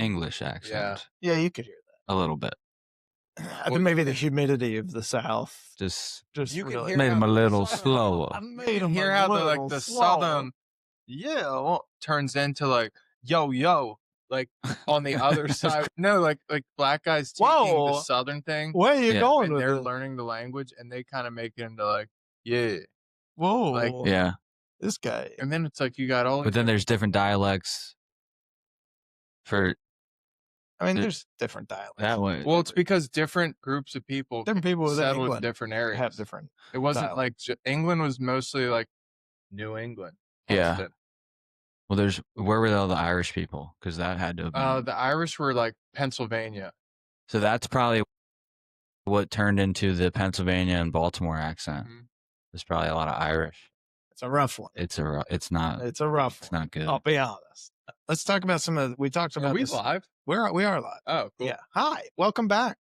English accent. Yeah, you could hear A little bit. that. I think maybe the humidity of the South Just just You can really hear made him a how- little slower. I made him hear a how the little the slower. southern turns into like yo like on the other side. No, like black guys taking Whoa. the southern thing Where are you Yeah. going and with they're it? learning the language and they kind of make it into like yeah. Whoa. like, Yeah. This guy. And then it's like you got all But then there's different dialects for I mean, It- there's different dialects. that way. well, it's because different groups of people Different people within settled in England different areas. have different. It wasn't dialects. like England was mostly like New England. Yeah. Boston. Well, there's where were all the Irish people? Because that had to have been. The Irish were like Pennsylvania. So that's probably what turned into the Pennsylvania and Baltimore accent. Mhm. There's probably a lot of Irish. It's a rough one. It's not. It's a rough It's one. not good. I'll be honest. Let's talk about some of. We talked Are about we this. live? We are live. Oh, cool. Yeah. Hi. Welcome back.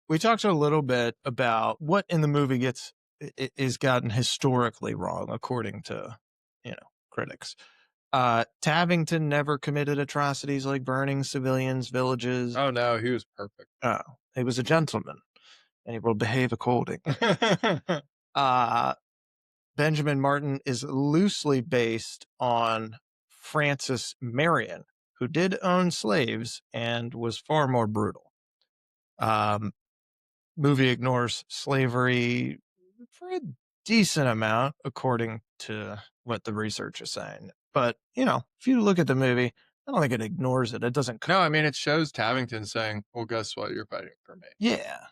We talked a little bit about what in the movie is gotten historically wrong, according to, critics. Tavington never committed atrocities like burning civilians, villages. Oh no, he was perfect. He was a gentleman and he will behave according. Benjamin Martin is loosely based on Francis Marion, who did own slaves and was far more brutal. Movie ignores slavery for a decent amount, according to what the research is saying. But, if you look at the movie, I don't think it ignores it. It doesn't. No, I mean it shows Tavington saying, "Well, guess what? You're fighting for me." Yeah.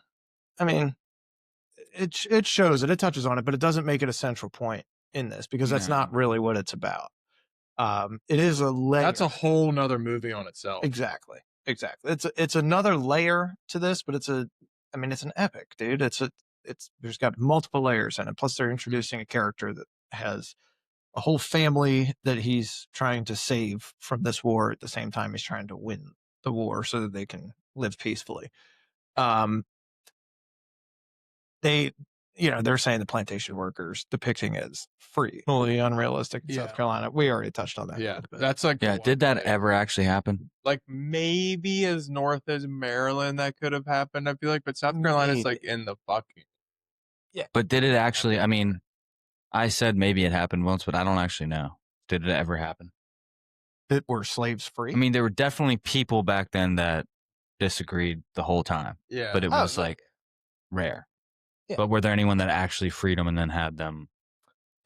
I mean, it shows it. It touches on it, but it doesn't make it a central point in this because that's No. not really what it's about. It is a layer. That's a whole nother movie on itself. Exactly. It's another layer to this, but it's an epic, dude. There's got multiple layers in it. Plus they're introducing a character that has a whole family that he's trying to save from this war at the same time he's trying to win the war so that they can live peacefully. They're saying the plantation workers depicting it as free, fully unrealistic in Yeah. South Carolina. We already touched on that. Yeah, quite a bit. that's like Yeah. the Did one that thing. ever actually happen? Like maybe as north as Maryland that could have happened. I feel like, but South Carolina's like in the fucking. But did it actually? I mean, I said maybe it happened once, but I don't actually know. Did it ever happen? that were slaves free. I mean, there were definitely people back then that disagreed the whole time, Yeah, but it Oh, was yeah. like rare. Yeah. But were there anyone that actually freed them and then had them?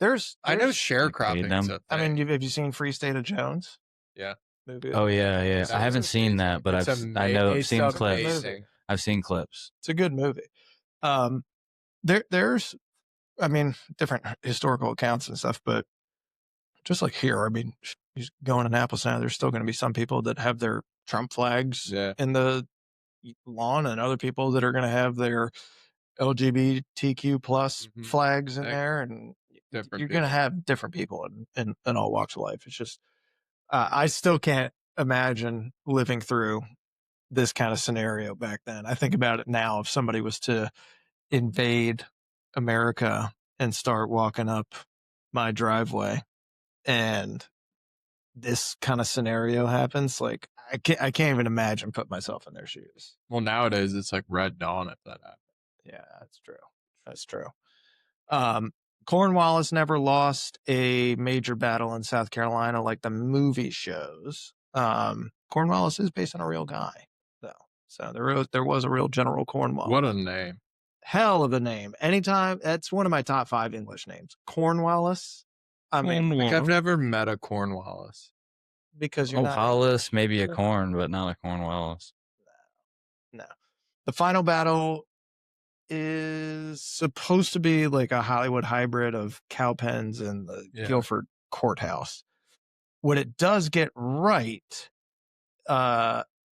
I know there's- sharecropping. them. I mean, have you seen Free State of Jones? Yeah. Movie. Oh yeah, yeah. It's I haven't seen that, but It's I've seen clips. amazing. I've seen clips. It's a good movie. There's, different historical accounts and stuff, but just like here, you go in Annapolis now, there's still going to be some people that have their Trump flags Yeah. in the lawn, and other people that are going to have their LGBTQ plus Mhm. flags in Like, there, and different you're going to people. have different people in all walks of life. It's just, I still can't imagine living through this kind of scenario back then. I think about it now. If somebody was to invade America and start walking up my driveway and this kind of scenario happens, like I can't even imagine putting myself in their shoes. Well, nowadays it's like Red Dawn if that happens. Yeah, that's true. Cornwallis never lost a major battle in South Carolina like the movie shows. Cornwallis is based on a real guy, though. So there was a real General Cornwallis. What a name. Hell of a name. Anytime, that's one of my top 5 English names. Cornwallis. I mean, Like, I've never met a Cornwallis. because you're not. Hollis, maybe a corn, but not a Cornwallis. No. The final battle is supposed to be like a Hollywood hybrid of Cowpens and the Guilford Courthouse. What it does get right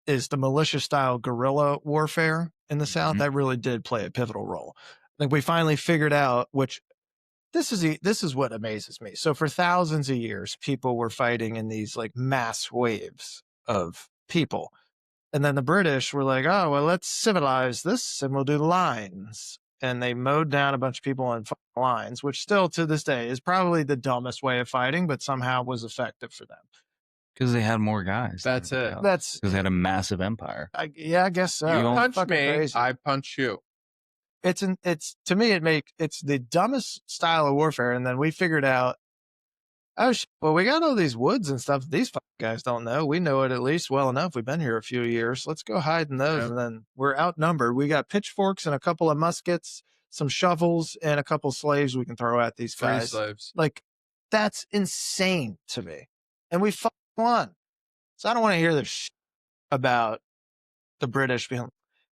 is the militia-style guerrilla warfare in the South. That really did play a pivotal role. I think we finally figured out, which this is what amazes me. So for thousands of years, people were fighting in these like mass waves of people. And then the British were like, oh, well, let's civilize this and we'll do lines. And they mowed down a bunch of people on lines, which still to this day is probably the dumbest way of fighting, but somehow was effective for them. Because they had more guys. That's it. That's because they had a massive empire. I guess so. You punch me, crazy. I punch you. It's to me, it's the dumbest style of warfare. And then we figured out, well, we got all these woods and stuff. These guys don't know. We know it at least well enough. We've been here a few years. Let's go hide in those. Yep. And then we're outnumbered. We got pitchforks and a couple of muskets, some shovels, and a couple of slaves we can throw at these Free guys. slaves. Like, that's insane to me. And we won. So I don't want to hear this about the British being,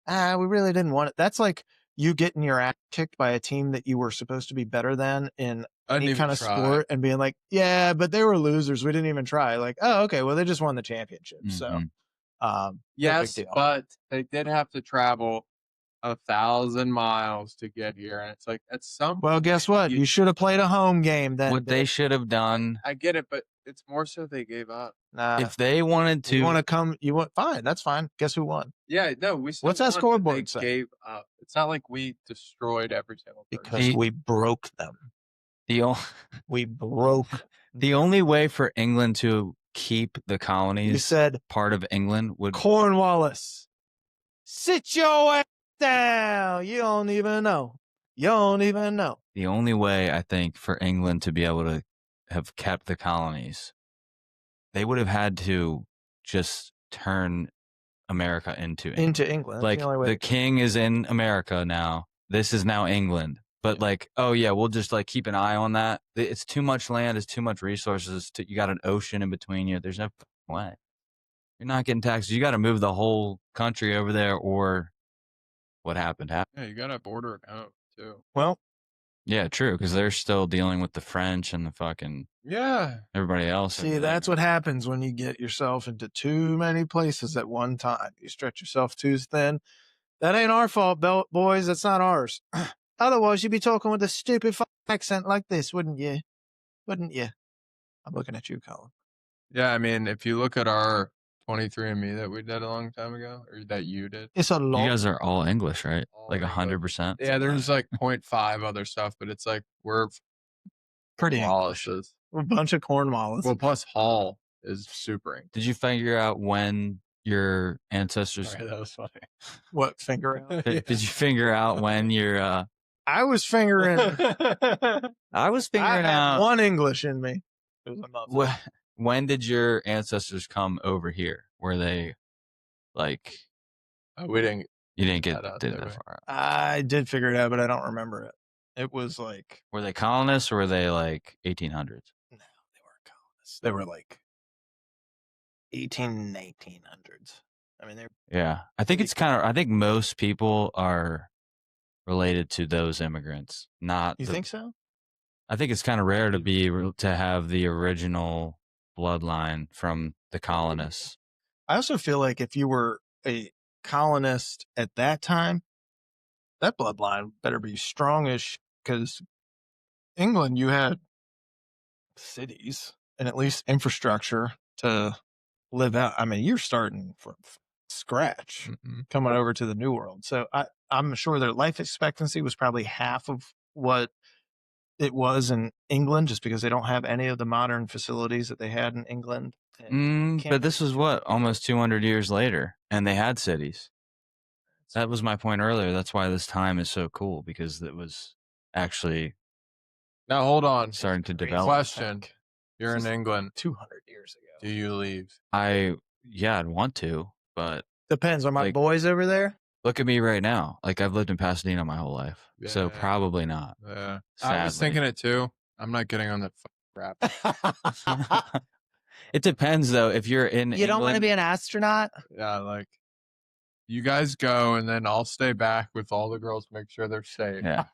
we really didn't want it. That's like you getting your ass kicked by a team that you were supposed to be better than in any kind of sport and being like, yeah, but they were losers. We didn't even try. Like, oh, okay, well, they just won the championship. So, yes, big deal. but they did have to travel 1,000 miles to get here. And it's like, at some well, guess what? You should have played a home game then. What they should have done. I get it, but it's more so they gave up. Nah, if they wanted to. You want to come, fine, that's fine. Guess who won? Yeah, no, we still What's that scoreboard say? Gave up. It's not like we destroyed every single person. Because we broke them. We broke. The only way for England to keep the colonies, you said, part of England would Cornwallis. Sit your ass down. You don't even know. The only way, I think, for England to be able to have kept the colonies, they would have had to just turn America into England. Like the king is in America now. This is now England. But like, oh yeah, we'll just like keep an eye on that. It's too much land. It's too much resources. You got an ocean in between you. There's no way. You're not getting taxes. You got to move the whole country over there, or what happened. Yeah, you got to border it out too. Well, yeah, true, because they're still dealing with the French and the fucking everybody else. See, that's what happens when you get yourself into too many places at one time. You stretch yourself too thin. That ain't our fault, boys. That's not ours. Otherwise, you'd be talking with a stupid accent like this, wouldn't you? Wouldn't you? I'm looking at you, Colin. Yeah, I mean, if you look at our 23andMe that we did a long time ago, or that you did. It's a long. You guys are all English, right? Like 100%. Yeah, there's like 0.5 other stuff, but it's like we're pretty Wallaces. We're a bunch of Cornwallis. Well, plus Hall is super English. Did you figure out when your ancestors? Sorry, that was funny. What, finger out? Did you figure out when your? I was fingering. I was figuring out one English in me. When did your ancestors come over here? Were they like? We didn't. You didn't get that far. I did figure it out, but I don't remember it. It was like. Were they colonists or were they like 1800s? No, they weren't colonists. They were like 1900s. I mean, they're. Yeah, I think it's kind of. I think most people are related to those immigrants. Not. You think so? I think it's kind of rare to have the original bloodline from the colonists. I also feel like if you were a colonist at that time, that bloodline better be strongish, because England, you had cities and at least infrastructure to live out. I mean, you're starting from scratch Mm-mm. coming over to the New World. So I'm sure their life expectancy was probably half of what it was in England, just because they don't have any of the modern facilities that they had in England. But this was what, almost 200 years later, and they had cities. That was my point earlier. That's why this time is so cool, because it was actually Now hold on. starting to develop. Question: You're in England. 200 years ago. Do you leave? I'd want to, but Depends on my Like- boys over there. look at me right now. Like, I've lived in Pasadena my whole life, so Yeah. probably not. Yeah, I Sadly. was thinking it too. I'm not getting on that crap. It depends, though. If you're in You don't want to England- be an astronaut? Yeah, like you guys go, and then I'll stay back with all the girls, make sure they're safe. Yeah.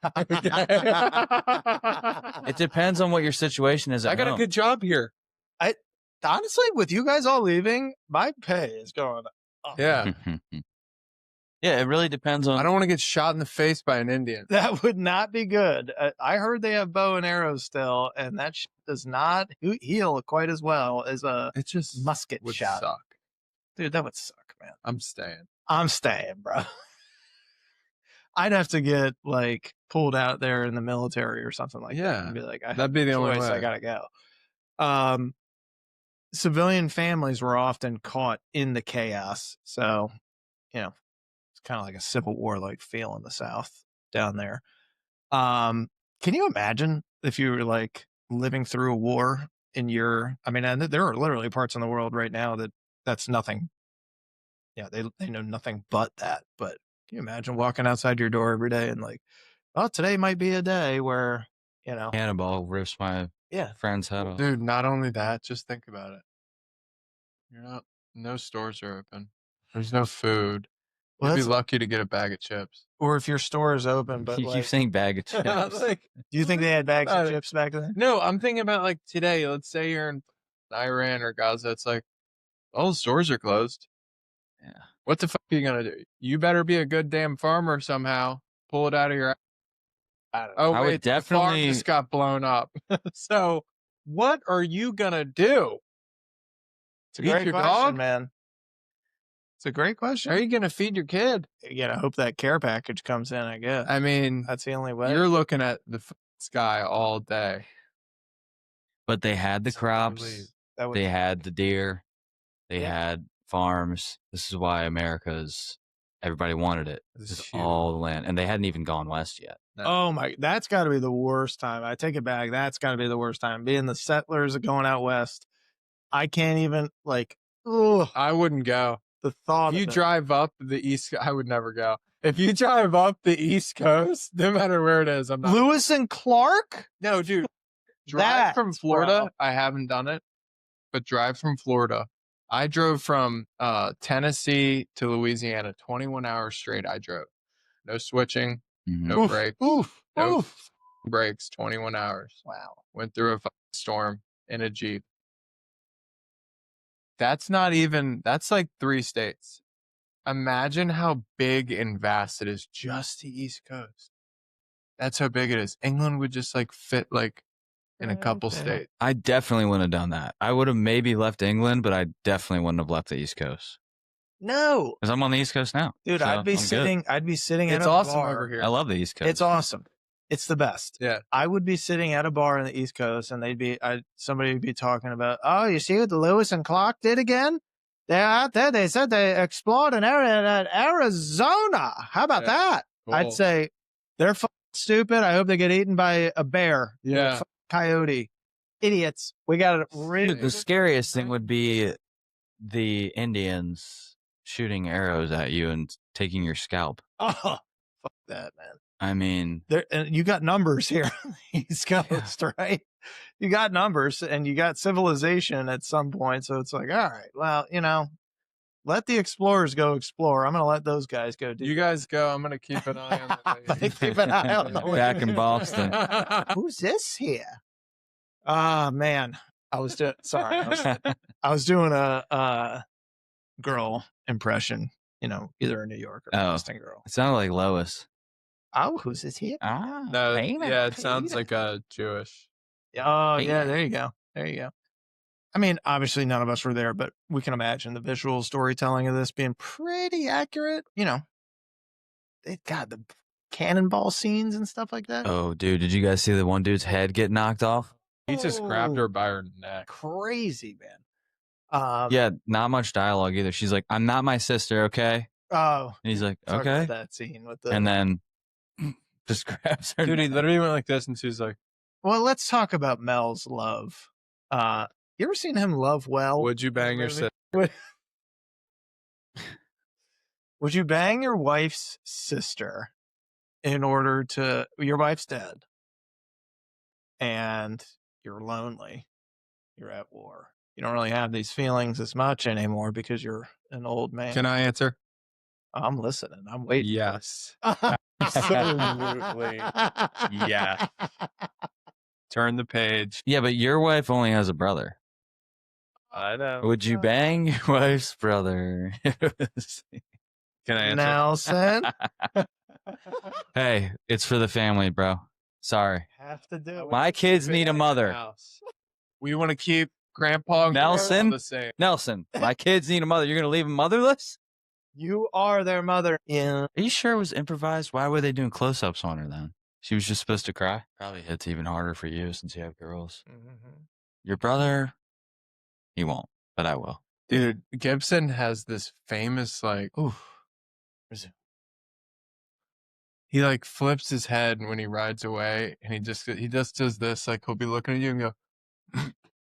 It depends on what your situation is. At I got a home. good job here. Honestly, with you guys all leaving, my pay is going up. Yeah, Yeah, it really depends on. I don't want to get shot in the face by an Indian. That would not be good. I heard they have bow and arrows still, and that does not heal quite as well as a It just musket would shot. suck. Dude, that would suck, man. I'm staying. I'm staying, bro. I'd have to get like pulled out there in the military or something like that. Yeah, And be like, I have that'd be the a only choice, I way. gotta go. Civilian families were often caught in the chaos, so it's kind of like a civil war like feel in the South down there. Can you imagine if you were like living through a war in your? I mean, and there are literally parts in the world right now that's nothing. Yeah, they know nothing but that. But can you imagine walking outside your door every day and like, oh, today might be a day where Cannonball rips my friend's head off. Dude, not only that, just think about it. No stores are open. There's no food. Well, You'd be that's- lucky to get a bag of chips. or if your store is open, but You like, keep saying bag of chips. Like, do you think they had bags of Uh, chips back then? no, I'm thinking about like today. Let's say you're in Iran or Gaza. It's like all the stores are closed. Yeah. What the fuck are you gonna do? You better be a good damn farmer somehow. Pull it out of your. Oh I would wait, the farm definitely- just got blown up. So what are you gonna do? It's a Eat great your question, dog? man. It's a great question. Are you gonna feed your kid? Again, I hope that care package comes in. I guess I mean, that's the only way. you're looking at the sky all day. But they had the Believe. crops. That would, They had the deer. They Yeah. had farms. This is why America's. Everybody wanted it. This is It's huge. all the land, and they hadn't even gone west yet. oh my, that's got to be the worst time. I take it back. That's got to be the worst time. Being the settlers going out west, I can't even like. Ugh, I wouldn't go. the thought. If you of it. drive up the east, I would never go. If you drive up the East Coast, no matter where it is, I'm not. Lewis and Clark. No, dude. Drive That, from Florida. bro. I haven't done it, but drive from Florida. I drove from Tennessee to Louisiana, 21 hours straight. I drove, no switching, no Oof, break, Oof. no Oof. breaks. 21 hours. Wow. Went through a fucking storm in a Jeep. That's not even. That's like 3 states. Imagine how big and vast it is, just the East Coast. That's how big it is. England would just like fit like in a couple Okay. states. I definitely wouldn't have done that. I would have maybe left England, but I definitely wouldn't have left the East Coast No, because I'm on the East Coast now. dude, So I'd be I'm good. sitting. I'd be sitting at It's a awesome bar. over here. I love the East Coast. It's awesome. It's the best. Yeah. I would be sitting at a bar in the East Coast, and somebody would be talking about, oh, you see what the Lewis and Clark did again? They're out there. They said they explored an area in Arizona. How about Yeah. that? I'd Cool. say they're stupid. I hope they get eaten by a bear, or a Yeah. coyote. Idiots. We got it. Dude, the scariest thing would be the Indians shooting arrows at you and taking your scalp. Oh, fuck that, man. I mean, And you got numbers here on the East Coast, right? You got numbers and you got civilization at some point. So it's like, all right, well, let the explorers go explore. I'm going to let those guys go do. You guys go. I'm gonna keep an eye on the lady. Keep an eye on the back in Boston. Who's this here? Ah, man. I was doing, sorry. I was doing a girl impression, either a New York or Oh. Boston girl. It sounded like Lois. Oh, who's this here? Ah, No, Peter, yeah, it sounds Peter. like a Jewish. Oh, yeah, Peter. there you go. There you go. I mean, obviously none of us were there, but we can imagine the visual storytelling of this being pretty accurate. You know, it got the cannonball scenes and stuff like that. Oh, dude, did you guys see the one dude's head get knocked off? He just grabbed her by her neck. Crazy, man. Yeah, not much dialogue either. She's like, "I'm not my sister, okay?" Oh, And he's like, talk "Okay." about that scene with the. And then just grabs her. Dude, he neck. literally went like this, and she's like, Well, let's talk about Mel's love. You ever seen him love well? "Would you in a bang your movie? sister?" Would you bang your wife's sister in order to? Your wife's dead, and you're lonely. You're at war. You don't really have these feelings as much anymore because you're an old man. Can I answer? I'm listening. I'm waiting. Yes. Absolutely. Yeah. Turn the page. Yeah, but your wife only has a brother. I know. Would you bang your wife's brother? Can I answer? Nelson. Hey, it's for the family, bro. Sorry. Have to do it. My kids need a mother. We want to keep Grandpa and Grandma Nelson? the same. Nelson, my kids need a mother. You're going to leave them motherless? You are their mother. Yeah. Are you sure it was improvised? Why were they doing close-ups on her then? She was just supposed to cry? Probably hits even harder for you since you have girls. Your brother, he won't, but I will. Dude, Gibson has this famous he like flips his head when he rides away, and he just does this, like he'll be looking at you and go,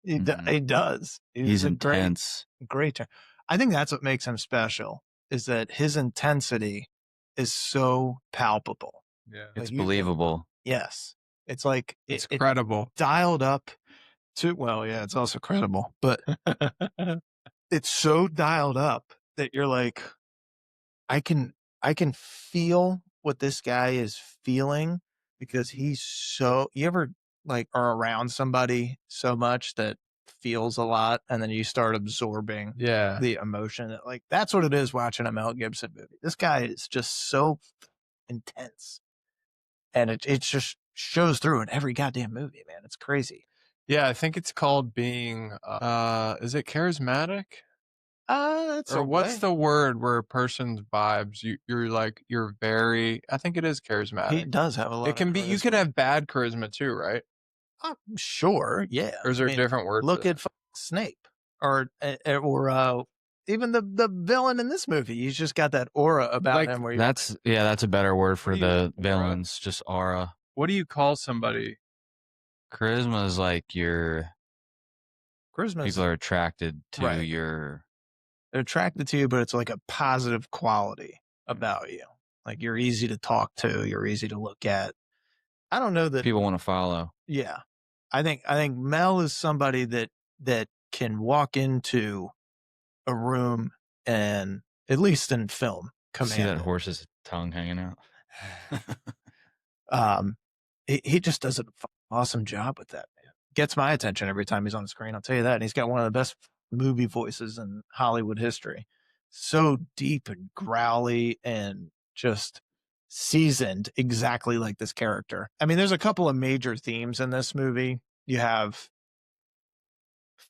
He does. He's a intense. great turn. I think that's what makes him special, is that his intensity is so palpable. yeah, It's you- believable. Yes. It's like it's it credible. dialed up to, well, yeah, it's also credible, but it's so dialed up that you're like, I can feel what this guy is feeling, because he's so, you ever like are around somebody so much that feels a lot and then you start absorbing Yeah. the emotion. Like, that's what it is watching a Mel Gibson movie. This guy is just so intense, and it just shows through in every goddamn movie, man. It's crazy. Yeah, I think it's called being is it charismatic? That's Or a what's way. the word where a person's vibes, you're very, I think it is charismatic. He does have a lot. It can of be, you charisma. could have bad charisma too, right? I'm sure, yeah. Or is there a different word? Look for at Snape, or even the villain in this movie. He's just got that aura about Like, him. Where That's a better word for What do you- the aura? villains. Just aura. what do you call somebody? Charisma is like your charisma, people are attracted to Right. your. they're attracted to you, but it's like a positive quality about you. Like, you're easy to talk to, you're easy to look at. I don't know that People want to follow. Yeah, I think Mel is somebody that can walk into a room and, at least in film, See that command it. horse's tongue hanging out? He just does an awesome job with that, man. Gets my attention every time he's on the screen, I'll tell you that. And he's got one of the best movie voices in Hollywood history. So deep and growly and just seasoned, exactly like this character. I mean, there's a couple of major themes in this movie. You have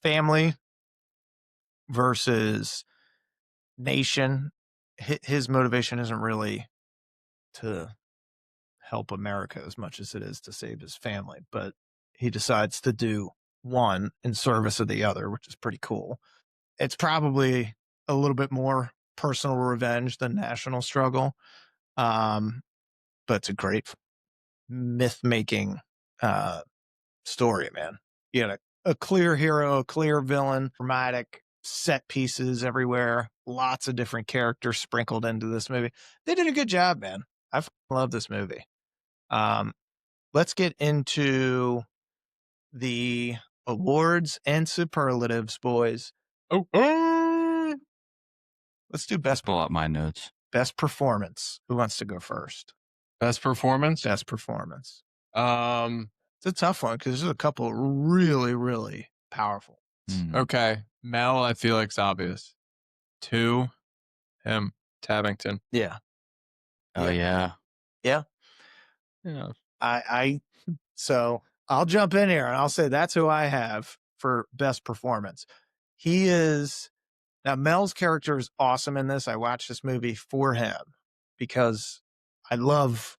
family versus nation. His motivation isn't really to help America as much as it is to save his family, but he decides to do one in service of the other, which is pretty cool. It's probably a little bit more personal revenge than national struggle, but it's a great myth-making story, man. You had a clear hero, a clear villain, dramatic set pieces everywhere, lots of different characters sprinkled into this movie. They did a good job, man. I love this movie. Let's get into the awards and superlatives, boys. Let's do best Pull up my notes. performance. Who wants to go first? Best performance? Best performance. Um, It's a tough one because there's a couple really, really powerful. Hmm. okay. Mel, I feel like it's obvious. 2, him, Tavington. Yeah. Oh yeah. Yeah. Yeah. So I'll jump in here and I'll say that's who I have for best performance. He is now Mel's character is awesome in this. I watched this movie for him because I love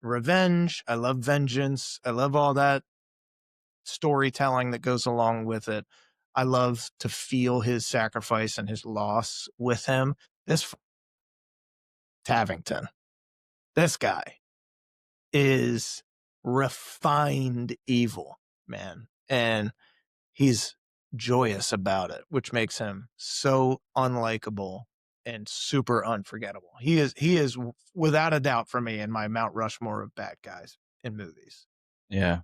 revenge. I love vengeance. I love all that storytelling that goes along with it. I love to feel his sacrifice and his loss with him. This Tavington, this guy is refined evil, man. And he's joyous about it, which makes him so unlikable and super unforgettable. He is without a doubt for me in my Mount Rushmore of bad guys in movies. Yeah.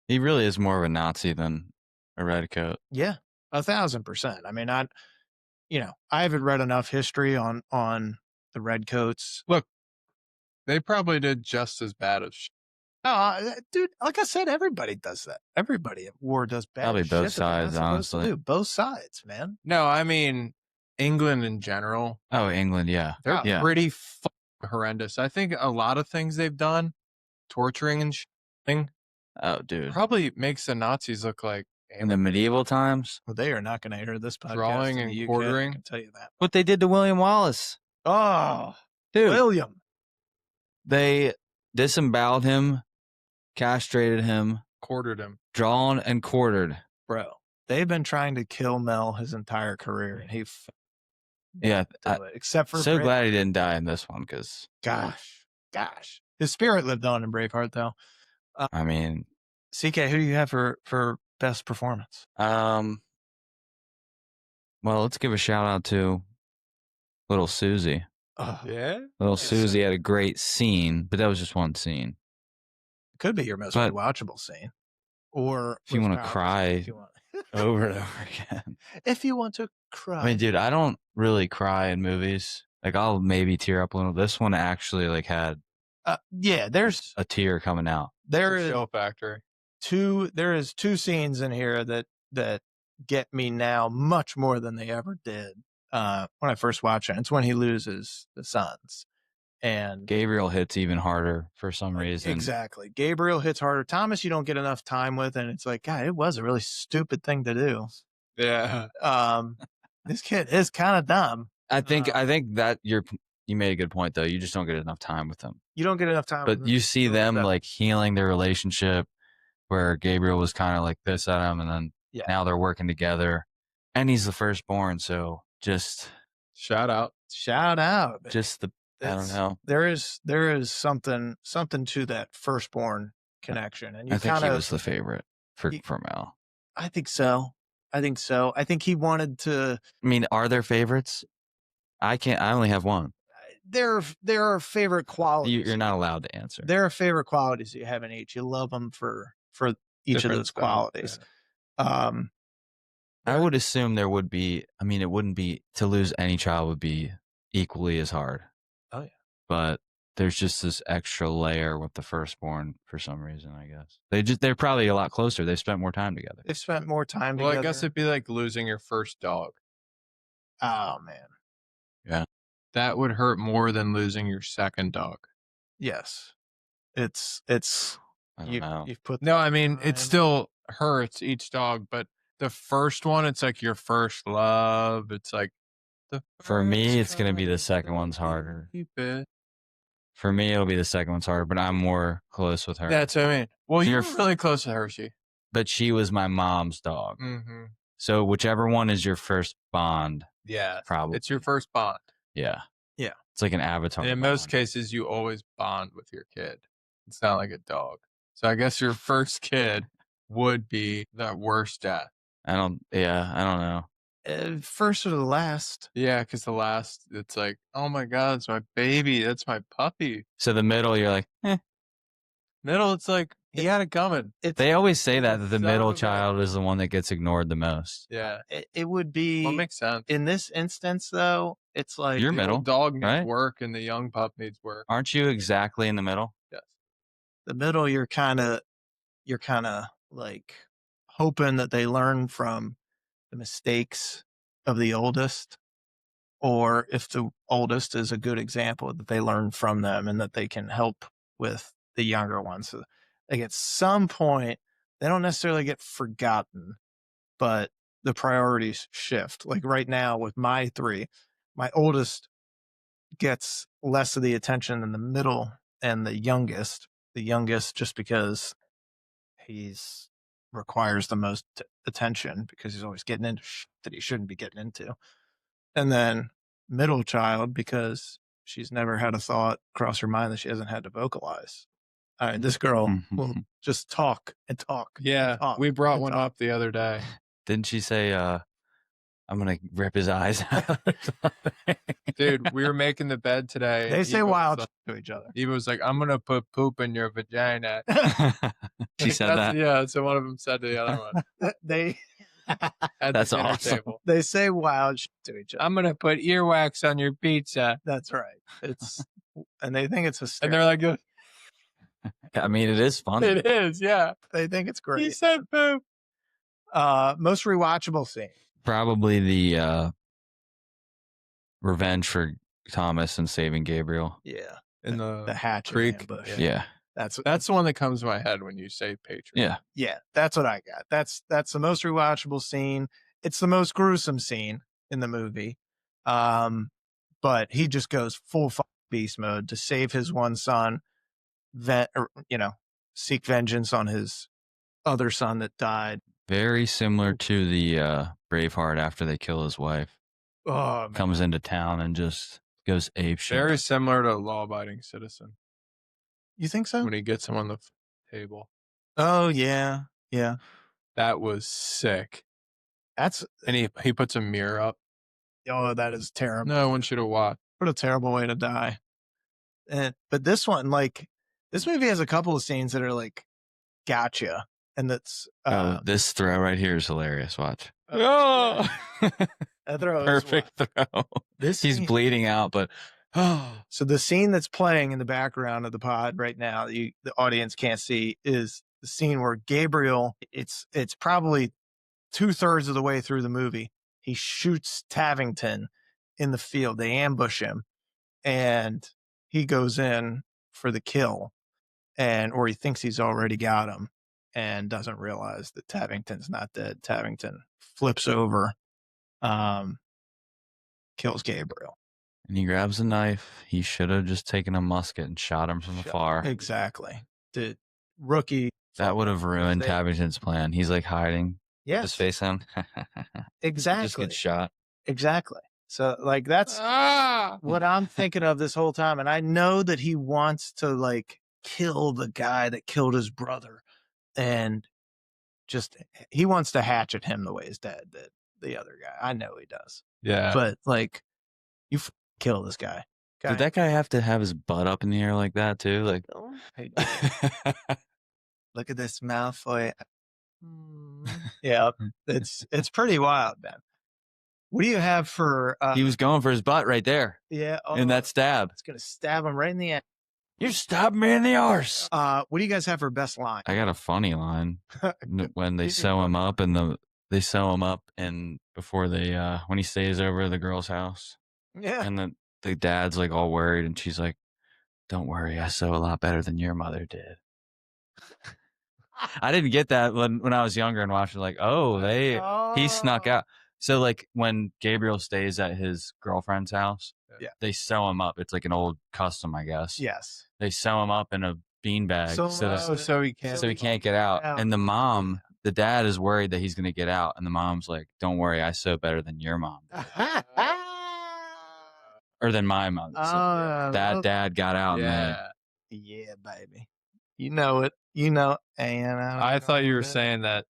He really is more of a Nazi than a redcoat. Yeah, 1,000%. I mean, I haven't read enough history on the redcoats. Look, they probably did just as bad as Dude, like I said, everybody does that. Everybody at war does bad Probably shit both that they're not sides, supposed to honestly. do. Both sides, man. No, I mean, England in general, Oh, England, yeah. they're Yeah. pretty horrendous. I think a lot of things they've done, torturing and thing, Oh, dude. probably makes the Nazis look like In the medieval times, Well, they are not going to hear this podcast. Drawing in and the UK, quartering. I can tell you that. What they did to William Wallace. Oh, Dude, William. they disemboweled him, castrated him, quartered him. drawn and quartered. Bro, they've been trying to kill Mel his entire career, and he Yeah. do it, except for So Britain. glad he didn't die in this one because, Gosh. His spirit lived on in Braveheart, though. I mean, CK, who do you have for best performance? well, let's give a shout out to little Susie. Oh, Yeah. Little Yes. Susie had a great scene, but that was just one scene. it could be your most But- rewatchable scene. Or If you most wanna powerful cry- scene, if you want. Over and over again. If you want to cry. I mean, dude, I don't really cry in movies. Like, I'll maybe tear up a little. This one actually like had yeah, there's a tear coming out. there It's a is show factory. two scenes in here that get me now much more than they ever did when I first watched it. It's when he loses the sons. And Gabriel hits even harder for some reason. exactly. Gabriel hits harder. Thomas, you don't get enough time with, and it's like, God, it was a really stupid thing to do. Yeah. This kid is kind of dumb. I think that you made a good point though. You just don't get enough time with them. You don't get enough time. But with you see them that. like healing their relationship, where Gabriel was kind of like this at him, and then Yeah. now they're working together, and he's the firstborn. So just Shout out. Shout out. just the I don't It's- know. There is something to that firstborn connection, and you I think kind he of. was the favorite for Mel. I think so. I think he wanted to. I mean, are there favorites? I only have one. There are favorite qualities. You're not allowed to answer. There are favorite qualities that you have in each. You love them for each Different of those stuff, qualities. I would assume there would be. I mean, it wouldn't be to lose any child would be equally as hard. Oh, yeah. But there's just this extra layer with the firstborn for some reason. I guess they're probably a lot closer. They spent more time together. They've spent more time Well, together. I guess it'd be like losing your first dog. Oh man. That would hurt more than losing your second dog. Yes. It's I don't you. know. You've put No, I mean, it time. still hurts each dog, but the first one, it's like your first love. It's like the For me, first it's gonna be the time second that one's you harder. keep it. For me, it'll be the second one's harder, but I'm more close with her. That's what I mean. Well, So you're you're really close to Hershey. But she was my mom's dog. Mm-hmm. So whichever one is your first bond, Yeah, probably. it's your first bond. Yeah. Yeah. It's like an avatar. And in most bond. cases, you always bond with your kid. It's not like a dog. So I guess your first kid would be the worst death. I don't know. First or the last. Yeah, because the last, it's like, oh my God, it's my baby. That's my puppy. So the middle, you're like, Middle, it's like, he had it coming. they always say that the Son middle of a- child is the one that gets ignored the most. Yeah. It would be Well, it makes sense. in this instance though. It's like You're The middle, old dog needs right? work and the young pup needs work. Aren't you exactly in the middle? Yes. the middle. You're kind of like hoping that they learn from the mistakes of the oldest, or if the oldest is a good example, that they learn from them and that they can help with the younger ones. So, like at some point, they don't necessarily get forgotten, but the priorities shift. Like right now with my three, my oldest gets less of the attention than the middle and the youngest. The youngest just because he's requires the most attention because he's always getting into shit that he shouldn't be getting into. And then middle child because she's never had a thought cross her mind that she hasn't had to vocalize. All right, this girl will just talk and talk. Yeah, and talk we brought and one talk. up the other day. Didn't she say, I'm going to rip his eyes out or something? Dude, we were making the bed today. They say Eva was wild like- shit to each other. Eva was like, I'm going to put poop in your vagina. She said that. Yeah, so one of them said to the other one. They At That's the dinner awesome. table. they say wild shit to each other. I'm going to put earwax on your pizza. That's right. It's and they think it's And hysterical. they're like, I mean, it is funny. it is, yeah. They think it's He great. said poop. Most rewatchable scene. Probably the revenge for Thomas and saving Gabriel. Yeah. In The the hatchet creek. ambush. Yeah. That's That's the one that comes to my head when you say Patriot. Yeah. yeah, that's what I got. That's the most rewatchable scene. It's the most gruesome scene in the movie. But he just goes full beast mode to save his one son, seek vengeance on his other son that died. Very similar to the Braveheart after they kill his wife. Oh, man. Comes into town and just goes apeshit. Very similar to Law-Abiding Citizen You think so? when he gets him on the table. Oh, yeah. Yeah. That was sick. That's, And he puts a mirror up. that is terrible. No, I want you to watch. What a terrible way to die. But this one, like, this movie has a couple of scenes that are like, gotcha. And that's, this throw right here is hilarious. Watch. Oh, that throw is Perfect throw. This He's scene- bleeding out, but So the scene that's playing in the background of the pod right now, that the audience can't see, is the scene where Gabriel. It's probably 2/3 of the way through the movie. He shoots Tavington in the field. They ambush him, and he goes in for the kill, or he thinks he's already got him, and doesn't realize that Tavington's not dead. Tavington flips over, kills Gabriel. and he grabs a knife. He should have just taken a musket and shot him from afar. Exactly. The rookie. That would have ruined They- Tavington's plan. He's like hiding his Yes, face on. Just exactly. gets shot. Exactly. So, like, that's what I'm thinking of this whole time. And I know that he wants to, like, kill the guy that killed his brother. And just, he wants to hatchet him the way his dad did the other guy. I know he does. yeah. But, like, you kill this guy. Did that guy have to have his butt up in the air like that too? Like, Hey, look at this Malfoy. Yeah, it's pretty wild, man. What do you have for? he was going for his butt right there Yeah, in that stab. it's gonna stab him right in the end. You stabbed me in the arse. What do you guys have for best line? I got a funny line when they sew him up and they sew him up and before they when he stays over at the girl's house Yeah, and the dad's like all worried and she's like, "Don't worry, I sew a lot better than your mother did." I didn't get that when I was younger and watched it. Like, he snuck out. So like when Gabriel stays at his girlfriend's house, Yeah. they sew him up. It's like an old custom, I guess. Yes. They sew him up in a beanbag So- so he can't. so he can't get out. out. And the dad is worried that he's going to get out. And the mom's like, "Don't worry, I sew better than your mom did." Or than my mother. So that dad got out. And Yeah. baby. You know it. You know. And I thought you were saying that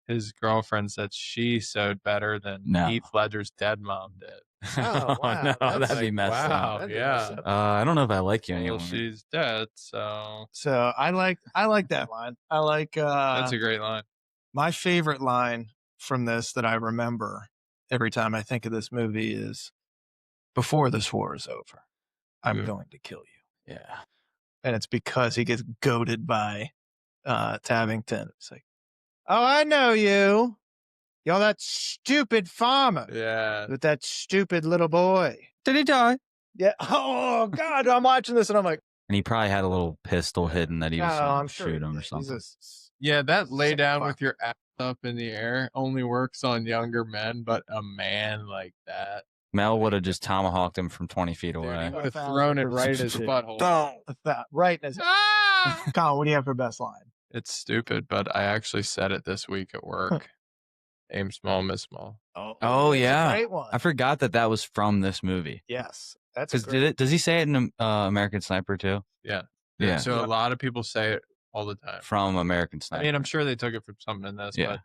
his girlfriend said she sewed better than No. Heath Ledger's dead mom did. Oh, wow. no, That's that'd be messed wow, up. That'd be yeah. messed up. I don't know if I like you Well, anymore. she's dead, so So I like that line. I like that's a great line. my favorite line from this that I remember every time I think of this movie is, "Before this war is over, I'm Yeah. going to kill you." Yeah. And it's because he gets goaded by Tavington. It's like, "Oh, I know you. You're that stupid farmer Yeah. with that stupid little boy." Did he die? Yeah. Oh God, I'm watching this and I'm like, And he probably had a little pistol hidden that he was "Oh, gonna I'm sure shoot he him or did. He's something. Yeah, that lay Sick down fuck. with your up in the air only works on younger men, but a man like that. Mel would have just tomahawked him from 20 feet Dude, away. he would have thrown it right at his butthole. Don't. Right in his. Colin, what do you have for best line? It's stupid, but I actually said it this week at work. Aim small, miss small. Oh that's yeah, a great one. I forgot that was from this movie. Yes, that's Because does he say it in American Sniper too? Yeah. Yeah. So a lot of people say it all the time. From American Sniper. I mean, I'm sure they took it from something in this, Yeah. but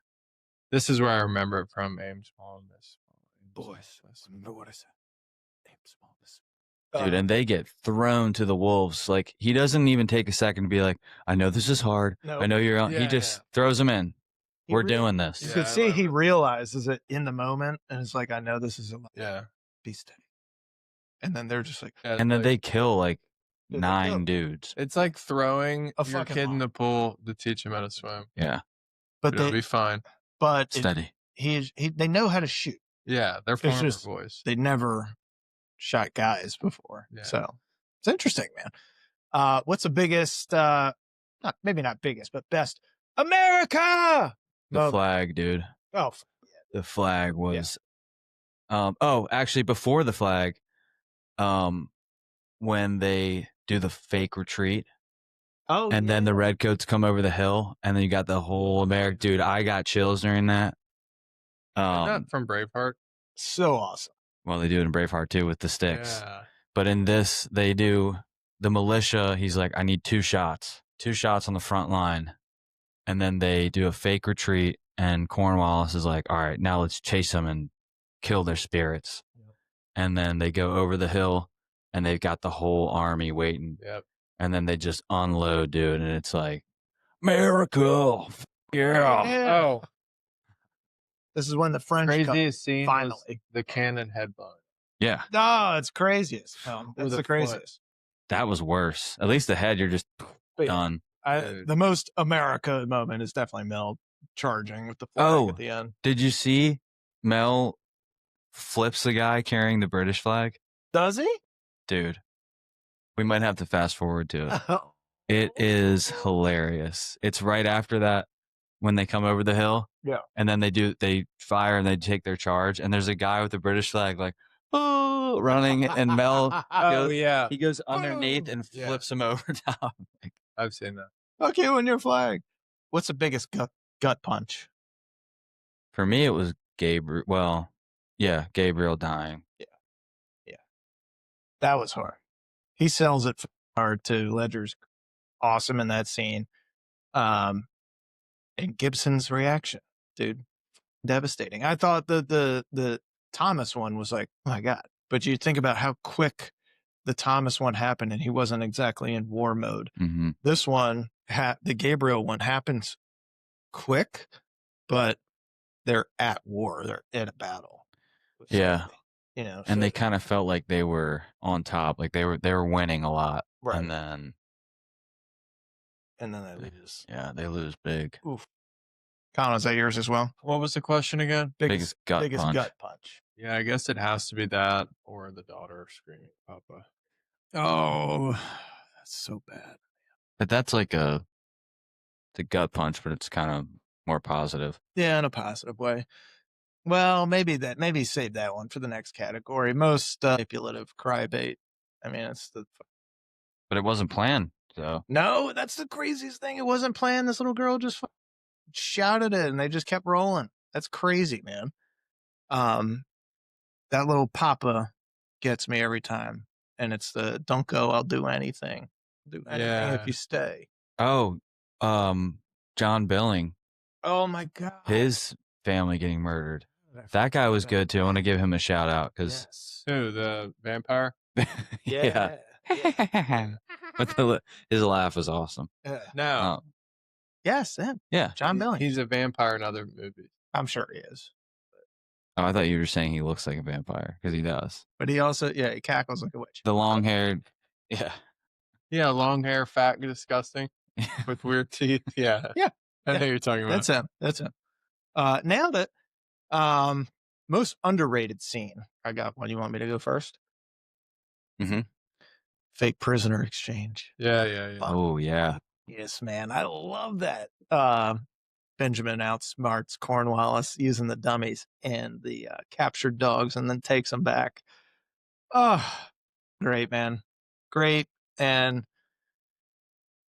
this is where I remember it from. Aim small, miss small. Boys, remember what I said. Aim small, miss Dude, and they get thrown to the wolves. Like, he doesn't even take a second to be like, I know this is hard. No. I know you're on. Yeah, he just throws them in. We're doing this. You Yeah, could I see love he it. realizes it in the moment, and it's like, I know this is a lot. Yeah. Be steady. And then they're just like, Yeah, And then like, they kill like Dude, they 9 kill. dudes. it's like throwing A your fucking kid in mom. the pool to teach him how to swim. Yeah. but It'll they, be fine. but Steady. they know how to shoot. Yeah, they're It's farmer just- boys. They never shot guys before, Yeah. so it's interesting, man. What's the biggest? Maybe not biggest, but best America. The moment? flag, dude. Oh, The flag was actually before the flag, when they do the fake retreat and then the redcoats come over the hill and then you got the whole America. Dude, I got chills during that. Isn't that from Braveheart? so awesome. Well, they do it in Braveheart too with the sticks. Yeah. But in this, they do the militia. He's like, I need 2 shots on the front line. And then they do a fake retreat. And Cornwallis is like, all right, now let's chase them and kill their spirits. Yep. And then they go over the hill and they've got the whole army waiting. Yep. And then they just unload, dude. And it's like, America. Yeah. Oh, This is when the French come. craziest scene was Finally. the cannon headbutt. Yeah. No, it's craziest. That's With a the foot. craziest. That was worse. At least the head, you're just But yeah, done. Dude. the most America moment is definitely Mel charging with the flag Oh. at the end. Did you see Mel flips the guy carrying the British flag? Does he? Dude, we might have to fast forward to it. It is hilarious. It's right after that when they come over the hill. Yeah. And then they fire and they take their charge. And there's a guy with the British flag like, oh, running. And Mel, Oh, yeah. he goes underneath and Yeah. flips him over top. I've seen that. Okay, on your flag. What's the biggest gut punch? For me, it was Gabriel. Well, yeah, Gabriel dying. That was hard. He sells it hard too. Ledger's awesome in that scene. And Gibson's reaction, dude, devastating. I thought the Thomas one was like, oh my God. But you think about how quick the Thomas one happened and he wasn't exactly in war mode. Mm-hmm. This one, the Gabriel one happens quick, but they're at war. They're in a battle. with Yeah. somebody, you know, And so- they kind of felt like they were on top, like they were winning a lot. Right. And then, and then they lose. yeah, they lose big. Colin, is that yours as well? What was the question again? Biggest gut punch. gut punch. Yeah, I guess it has to be that or the daughter screaming, Papa. Oh, that's so bad. But that's like the gut punch, but it's kind of more positive. Yeah, in a positive way. Well, maybe save that one for the next category. Most manipulative cry-bait. I mean, it's But it wasn't planned, so no, that's the craziest thing. It wasn't planned. This little girl just shouted it and they just kept rolling. That's crazy, man. That little Papa gets me every time. And it's the don't go, I'll do anything. Do anything Yeah. if you stay. oh, John Billing, Oh my God. his family getting murdered. That guy was good too. I want to give him a shout out because Yes. Who, the vampire? yeah. But his laugh was awesome. Yeah. No. Yes, him. Yeah. John Billing. He's a vampire in other movies. I'm sure he is. Oh, I thought you were saying he looks like a vampire because he does. But he also, he cackles like a witch. The long haired. Yeah. Yeah, long hair, fat, disgusting, with weird teeth. Yeah. Yeah. I know Yeah. who you're talking about. That's him. Nailed it. Most underrated scene. I got one. You want me to go first? Mhm. Fake prisoner exchange. Yeah. Oh, yeah. Yes, man. I love that. Benjamin outsmarts Cornwallis using the dummies and the captured dogs, and then takes them back. Oh, great, man. Great. And,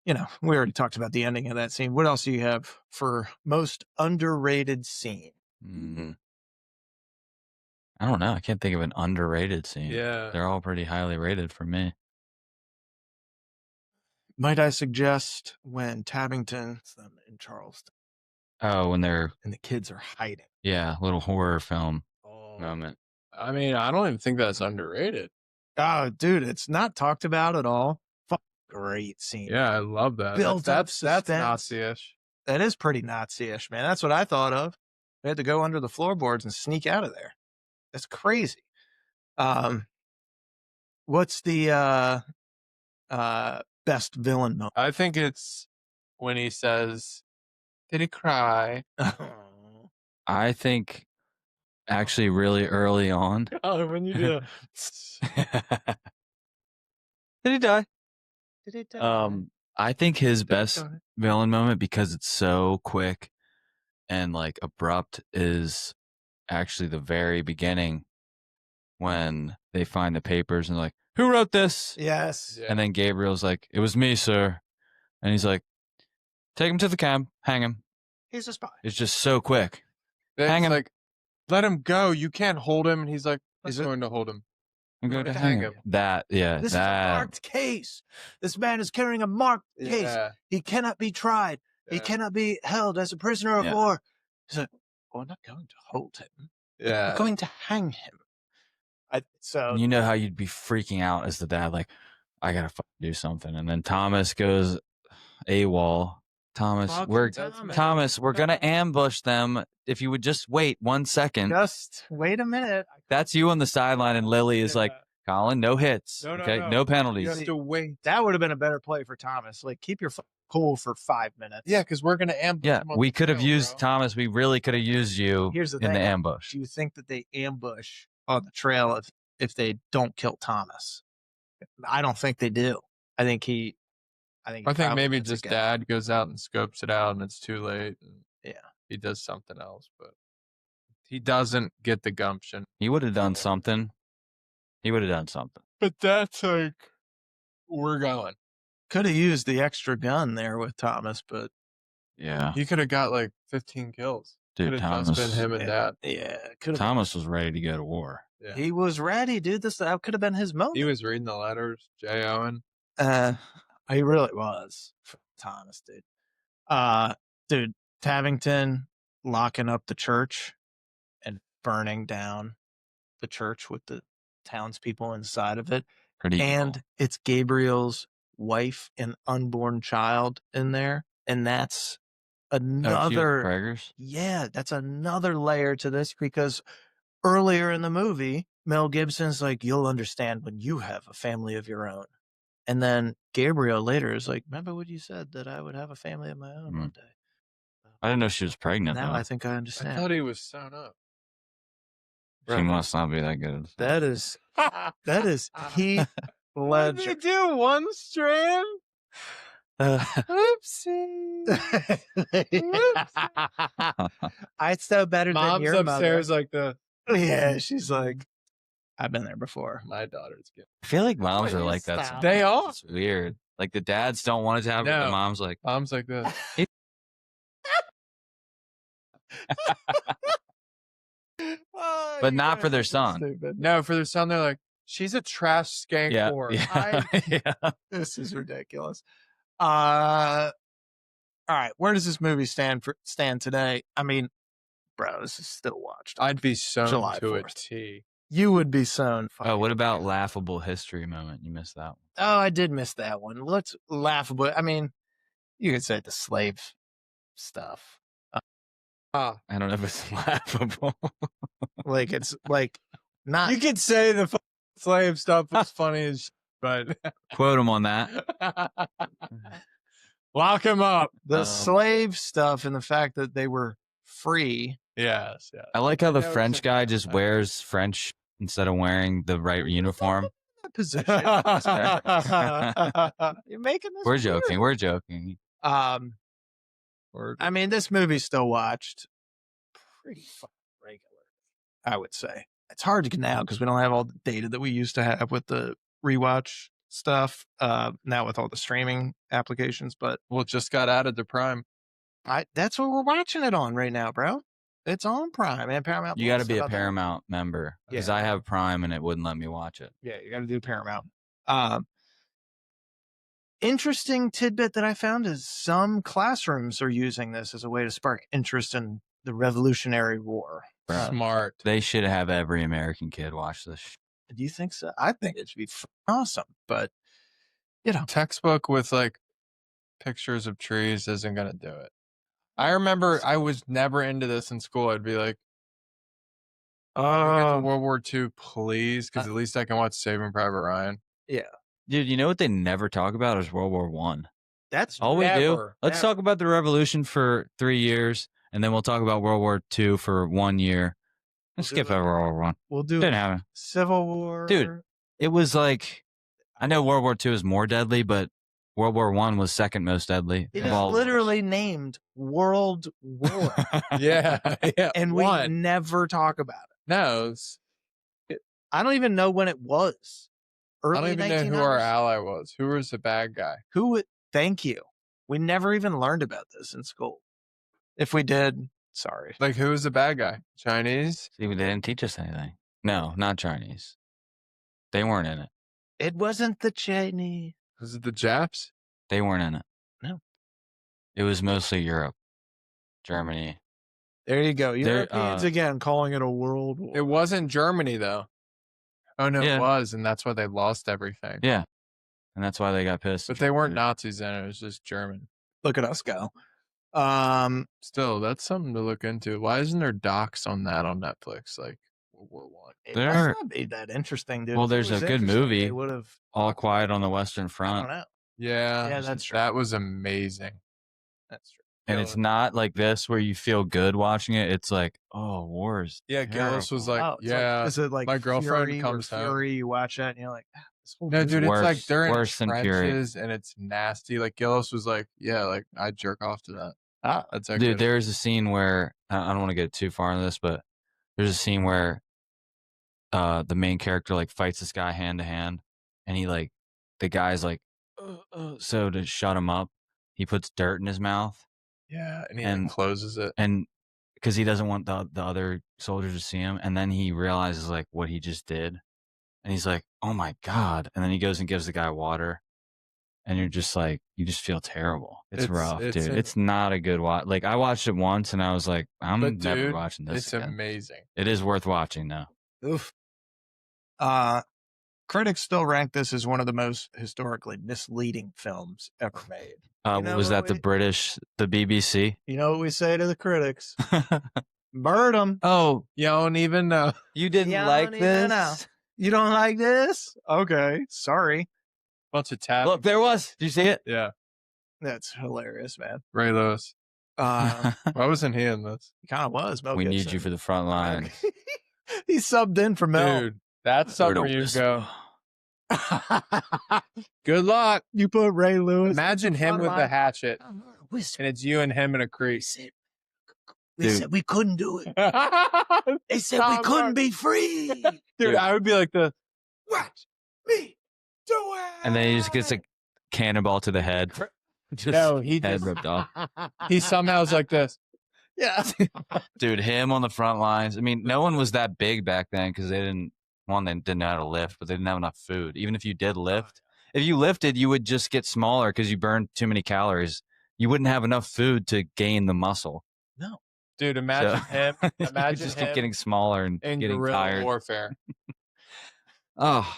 we already talked about the ending of that scene. What else do you have for most underrated scene? Mm-hmm. I don't know. I can't think of an underrated scene. Yeah. They're all pretty highly rated for me. Might I suggest when Tavington's in Charleston? Oh, when they're... And the kids are hiding. Yeah, little horror film moment. I mean, I don't even think that's underrated. Oh, dude, it's not talked about at all. Great scene. Yeah, I love that. That's Nazi-ish. That is pretty Nazi-ish, man. That's what I thought of. They had to go under the floorboards and sneak out of there. That's crazy. What's the best villain moment? I think it's when he says, "Did he cry?" I think actually really early on. Oh, when you do. Did he die? Did he die? I think his best villain moment, because it's so quick and like abrupt, is actually the very beginning when they find the papers and like, who wrote this? Yes. Yeah. And then Gabriel's like, it was me, sir. And he's like, take him to the cab, hang him. He's a spy. It's just so quick. Then Hang he's him. like, let him go. You can't hold him. And he's like, Is I'm it- going to hold him. I'm going to to hang hang him. That, yeah, This is a that. marked case. This man is carrying a marked case. Yeah. He cannot be tried. He Yeah. cannot be held as a prisoner of Yeah. war. He's like, well, I'm not going to hold him. Yeah. I'm going to hang him. So You know how you'd be freaking out as the dad, like, I gotta do something. And then Thomas goes AWOL. Thomas, Fucking we're Thomas. we're gonna ambush them. If you would just wait 1 second. just wait a minute. That's you on the sideline, and Lily is like, Colin, no hits. No, okay, no. no You penalties. have to wait. That would have been a better play for Thomas. Like, keep your cool for 5 minutes. Yeah, because we're going to ambush Yeah, him on we the could have trail, used bro. Thomas. We really could have used you Here's the in the thing. ambush. Do you think that they ambush on the trail if they don't kill Thomas? I don't think they do. I think I think maybe gets it just going. dad goes out and scopes it out and it's too late. And Yeah. he does something else, but he doesn't get the gumption. He would have done something. He would have done something. But that's like, we're going. Could have used the extra gun there with Thomas, but Yeah, He could have got like 15 kills. dude, Could have Thomas. just been him and dad. yeah, could have. Thomas was ready to go to war. Yeah. He was ready, dude. That could have been his moment. He was reading the letters, J. Owen. He really was. Thomas, dude. Dude, Tavington locking up the church and burning down the church with the townspeople inside of it. Pretty And it's Gabriel's wife and unborn child in there. And that's another Preggers. yeah, that's another layer to this, because earlier in the movie, Mel Gibson's like, you'll understand when you have a family of your own. And then Gabriel later is like, remember what you said, that I would have a family of my own one day. I didn't know she was pregnant. Now though. I think I I understand. thought he was sewn up. She must not be that good. That is Heath What did Ledger. they do? One strand? Oopsie. I so better than Mom's your upstairs mother. like the, Yeah, she's like, I've been there before. my daughter's good. I feel like moms are Please like that. stop. sometimes. They are. It's weird. Like the dads don't want it to happen, but the No. mom's like, Mom's like this. but not for their son. Stupid. No, for their son, they're like, she's a trash skank Yeah, whore. yeah, yeah. This is ridiculous. All right, where does this movie stand today? I mean, bro, this is still watched. I'd be sewn July to a 4th. T. You would be sewn. Oh, what about laughable history moment? You missed that one. Oh, I did miss that one. Let's laughable. I mean, you could say the slave stuff. Ah, I don't know if it's laughable. Like it's like not. you could say the slave stuff was funny as shit, but Quote him on that. lock him up. the slave stuff and the fact that they were free. Yes, yes. I like how the know French exactly guy what just that wears French instead of wearing the right uniform. Position. You're making this. We're weird. joking. We're joking. I mean, this movie's still watched pretty fucking regular, I would say. It's hard to get now because we don't have all the data that we used to have with the rewatch stuff. Now with all the streaming applications, but Well, it just got added to Prime. that's what we're watching it on right now, bro. It's on Prime and Paramount. You got to Plus, be how a about that? Paramount member because I have Prime and it wouldn't let me watch it. Yeah, you got to do Paramount. Interesting tidbit that I found is some classrooms are using this as a way to spark interest in the Revolutionary War. Smart. They should have every American kid watch this. Do you think so? I think it should be awesome, but Textbook with like pictures of trees isn't gonna do it. I remember I was never into this in school. I'd be like, "Get to World War II, please," because at least I can watch Saving Private Ryan. Dude, you know what they never talk about is World War One. that's All we do. Never, Let's talk about the Revolution for 3 years, and then we'll talk about World War II for 1 year. Let's We'll do skip over World War One. we'll do Didn't happen. Civil War, Dude. It was like, I know World War II is more deadly, but World War One was second most deadly. It of is all wars. literally named World War, Yeah, yeah. and we One. never talk about it. No, I don't even know when it was. I Early don't even know who our 1900s? ally was. Who was the bad guy? Who would? Thank you. We never even learned about this in school. If we did, sorry. Like, who was the bad guy? Chinese? See, they didn't teach us anything. No, not Chinese. They weren't in it. It wasn't the Chinese. Was it the Japs? They weren't in it. No. It was mostly Europe, Germany. There you go. There, Europeans again calling it a world war. It wasn't Germany though. Oh no, Yeah. it was, and that's why they lost everything. Yeah. And that's why they got pissed. But they weren't Nazis then; it was just German. Look at us go. Still, that's something to look into. Why isn't there docs on that on Netflix? Like World War One. It There- must not be that interesting, dude. Well, If it there's a was good interesting, movie. They would have. All Quiet on the Western I don't Front. know. Yeah, Yeah, that's true. that was amazing. That's true. And it's not like this where you feel good watching it. It's like, oh, wars. Yeah, Gillis was like, Oh, it's yeah. is it like my girlfriend Fury comes or home. Fury? You watch that and you're like, this whole No, movie- dude, it's like Worse- they're in worse than Fury. trenches and it's nasty. Like Gillis was like, yeah, like I jerk off to that. Ah, That's how Dude, good it there's a scene where I don't want to get too far into this, but there's a scene where the main character like fights this guy hand to hand, and he like the guy's like, so to shut him up, he puts dirt in his mouth, Yeah, and he and- like, closes it. and because he doesn't want the other soldiers to see him, and then he realizes like what he just did, and he's like, oh my god, and then he goes and gives the guy water. And you're just like, you just feel terrible. It's rough, dude. It's not a good watch. Like, I watched it once and I was like, I'm But never dude, watching this It's again. amazing. It is worth watching, though. Oof. Critics still rank this as one of the most historically misleading films ever made. You know What was what that? The BBC? You know what we say to the critics? Bird 'em. Oh, You don't even know. you didn't Yeah, I like don't even know. this? You don't like this? Okay, sorry. Bunch of tabs. Look, there was. Did you see it? Yeah, That's hilarious, man. Ray Lewis. Why wasn't he in this? he kind of was. Mel We need Gibson. you for the front line. He subbed in for Mel. Dude, that's somewhere Where to you whisper. go. Good luck. You put Ray Lewis. Imagine him with a hatchet, Whisper. and it's you and him in a crease. They Dude. said we couldn't do it. They said we Tom couldn't Hardy. be free. Dude, I would be like the. Watch me do it. And then he just gets a cannonball to the head. Just No, he head just. ripped off. He somehow is like this. Yeah. Dude, him on the front lines. I mean, no one was that big back then because they didn't know how to lift, but they didn't have enough food. Even if you did lift, if you lifted, you would just get smaller because you burned too many calories. You wouldn't have enough food to gain the muscle. Dude, imagine him. you Imagine just him keep getting smaller and in getting guerrilla tired. warfare. Oh,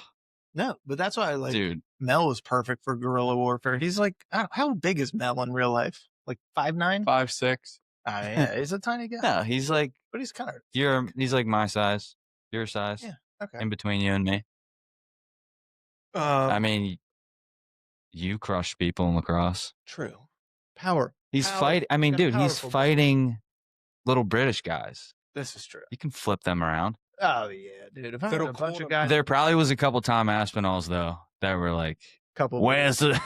No, but that's why dude. Mel was perfect for guerrilla warfare. He's like, how big is Mel in real life? Like 5'9"? 5'6". Yeah, he's a tiny guy. No, he's like But he's kind of he's like my size, your size. Yeah, okay. In between you and me. I mean, you crush people in lacrosse. true. Power. He's Power- fighting. I mean, got dude, he's powerful fighting little British guys. This is true. You can flip them around. Oh yeah, dude. If I had Fiddle a bunch of corner. guys, There probably was a couple Tom Aspinalls though that were like couple. Where's the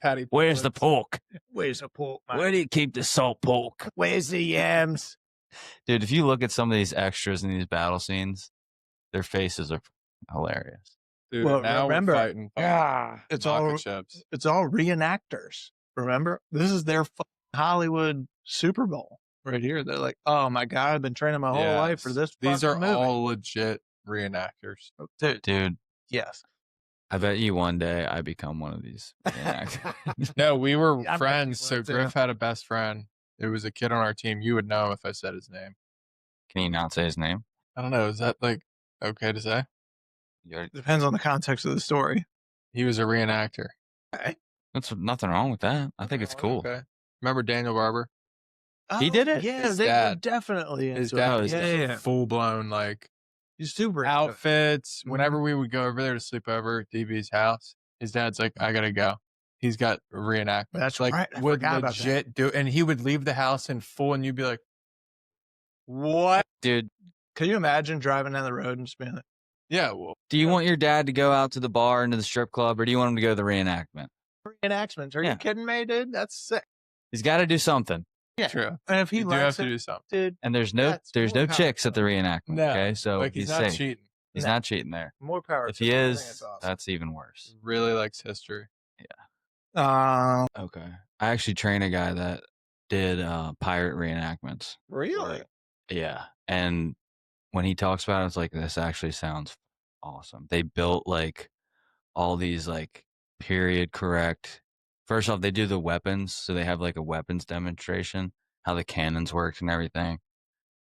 patty? Where's the pork? Where's the pork? Mate? Where do you keep the salt pork? Where's the yams? Dude, if you look at some of these extras in these battle scenes, their faces are hilarious. Dude, Well, now remember- we're fighting. It's vodka all chips. it's all reenactors. Remember, this is their Hollywood Super Bowl right here. They're like, oh my god, I've been training my whole life for Yes. this. These are fucking movie. all legit reenactors. Dude, Yes. I bet you one day I become one of these reenactors. No, we were I'm friends. definitely So one, too. Griff had a best friend. It was a kid on our team. You would know if I said his name. Can you not say his name? I don't know. Is that like okay to say? Depends on the context of the story. He was a reenactor. That's nothing wrong with that. I think it's cool. Okay. Remember Daniel Barber? He did it? Yeah, His they were dad. definitely into His it. dad was Yeah. full blown like He's super into it. outfits. Mhm. Whenever we would go over there to sleep over at DB's house, his dad's like, I gotta go. He's got reenactments. That's like right. I would forgot about legit do, and he would leave the house in full, and you'd be like, "What, Dude, Can you imagine driving down the road and just being like, yeah, well, do you want your dad to go out to the bar and to the strip club, or do you want him to go to the reenactment? reenactments? Are Yeah. you kidding me, dude? That's sick. He's got to do something. Yeah. true. And if he You do have likes to it, do something. dude, And there's no That's no more chicks at the powerful. reenactment. No, Okay, so Like he's not safe. cheating. He's No. not cheating there. more power. If to he him. I think is, it's awesome. that's even worse. Really likes history. Okay, I actually train a guy that did pirate reenactments. Really? Yeah, and when he talks about it, it's like, this actually sounds awesome. They built like all these like period correct. First off, they do the weapons, so they have like a weapons demonstration, how the cannons work and everything.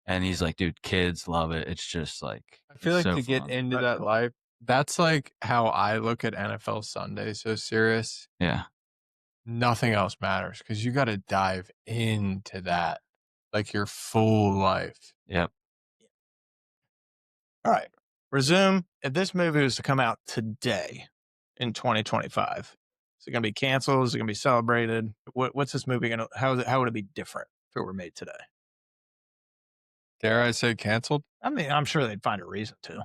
And he's like, dude, kids love it. It's just like, I feel like so to get fun. into That's that cool. life, that's like how I look at NFL Sunday. So serious. Yeah, Nothing else matters because you got to dive into that, like your full life. yep. All right. Resume. If this movie was to come out today in 2025, is it going to be canceled? Is it going to be celebrated? What's this movie going to, how would it be different if it were made today? Dare I say canceled? I mean, I'm sure they'd find a reason to.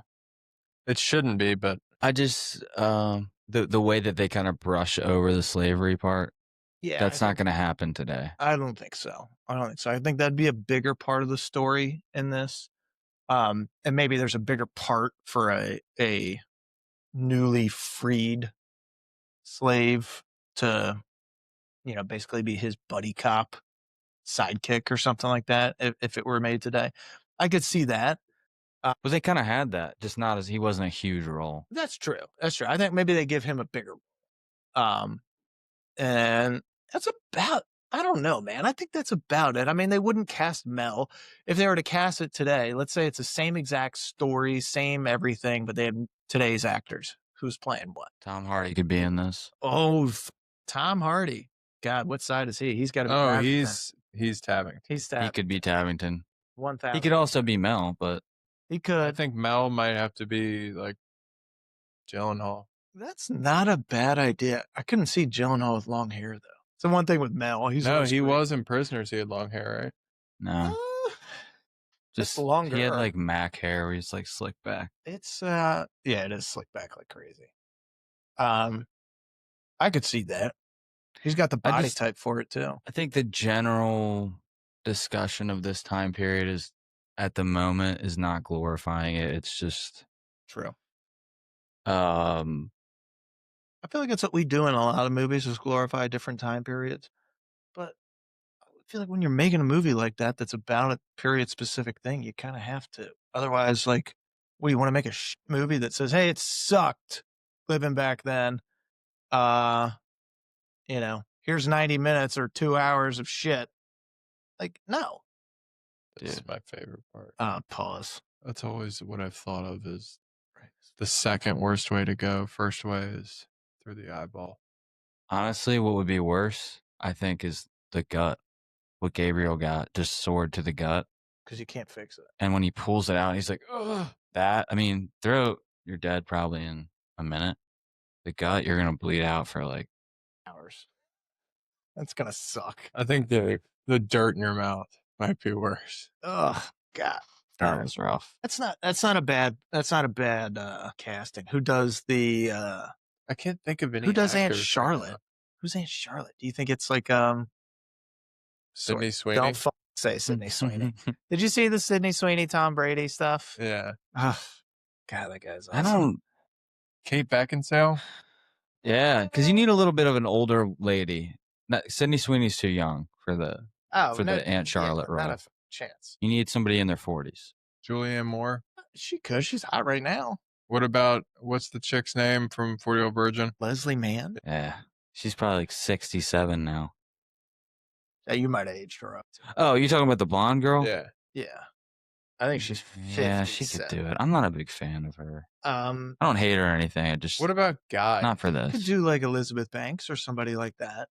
It shouldn't be, but I just the way that they kind of brush over the slavery part, Yeah. that's not going to happen today. I don't think so. I think that'd be a bigger part of the story in this. And maybe there's a bigger part for a newly freed slave to, basically be his buddy cop sidekick or something like that. If it were made today, I could see that. Well, they kind of had that, just not as he wasn't a huge role. That's true. I think maybe they give him a bigger, and that's about, I don't know, man. I think that's about it. I mean, they wouldn't cast Mel if they were to cast it today. Let's say it's the same exact story, same everything, but they have today's actors. Who's playing what? Tom Hardy could be in this. Oh, Tom Hardy. God, what side is he? He's got to be. oh, Tavington. he's Tavington. He's He Tavington. could be Tavington. 1,000. He could also be Mel, but He I could. think Mel might have to be like Gyllenhaal. That's not a bad idea. I couldn't see Gyllenhaal with long hair though. So one thing with Mel, No, he was in Prisoners. He had long hair, right? no. Just Just longer. He had like Mac hair where he's like slicked back. It's yeah, it is slicked back like crazy. I could see that. He's got the I body just- type for it too. I think the general discussion of this time period is, at the moment, is not glorifying it. It's just, True. I I feel like it's what we do in a lot of movies is glorify different time periods. But I feel like when you're making a movie like that, that's about a period specific thing, you kind of have to. Otherwise, like, you want to make a movie that says, "Hey, it sucked living back then." Here's 90 minutes or 2 hours of shit. Like, no. That's Dude. my favorite part. Pause. That's always what I've thought of as the second worst way to go. First way is through the eyeball. honestly, what would be worse, I think, is the gut. What Gabriel got, just sword to the gut. Because you can't fix it. And when he pulls it out, he's like, ugh, that. I mean, throat, you're dead probably in a minute. The gut, you're going to bleed out for like Hours. That's gonna suck. I think the dirt in your mouth might be worse. Oh God. that was rough. That's not a bad casting. Who does the I can't think of any. Who does Aunt actors right Charlotte? now. Who's Aunt Charlotte? Do you think it's like Sydney Sweeney. Don't say Sydney Sweeney. Did you see the Sydney Sweeney Tom Brady stuff? Yeah. God, that guy's awesome. I don't. Kate Beckinsale. Yeah, because you need a little bit of an older lady. Sydney Sweeney's too young for the Aunt Charlotte role. Not a chance. You need somebody in their 40s. Julianne Moore. She could. She's hot right now. What about what's the chick's name from 40-Year-Old Virgin? Leslie Mann. Yeah, she's probably like 67 now. Yeah, you might have aged her up. Oh, you talking about the blonde girl? Yeah. Yeah, I think she's 50. Yeah, she could do it. I'm not a big fan of her. I Um, don't hate her or anything. I just What about Guy? not for this. could do like Elizabeth Banks or somebody like that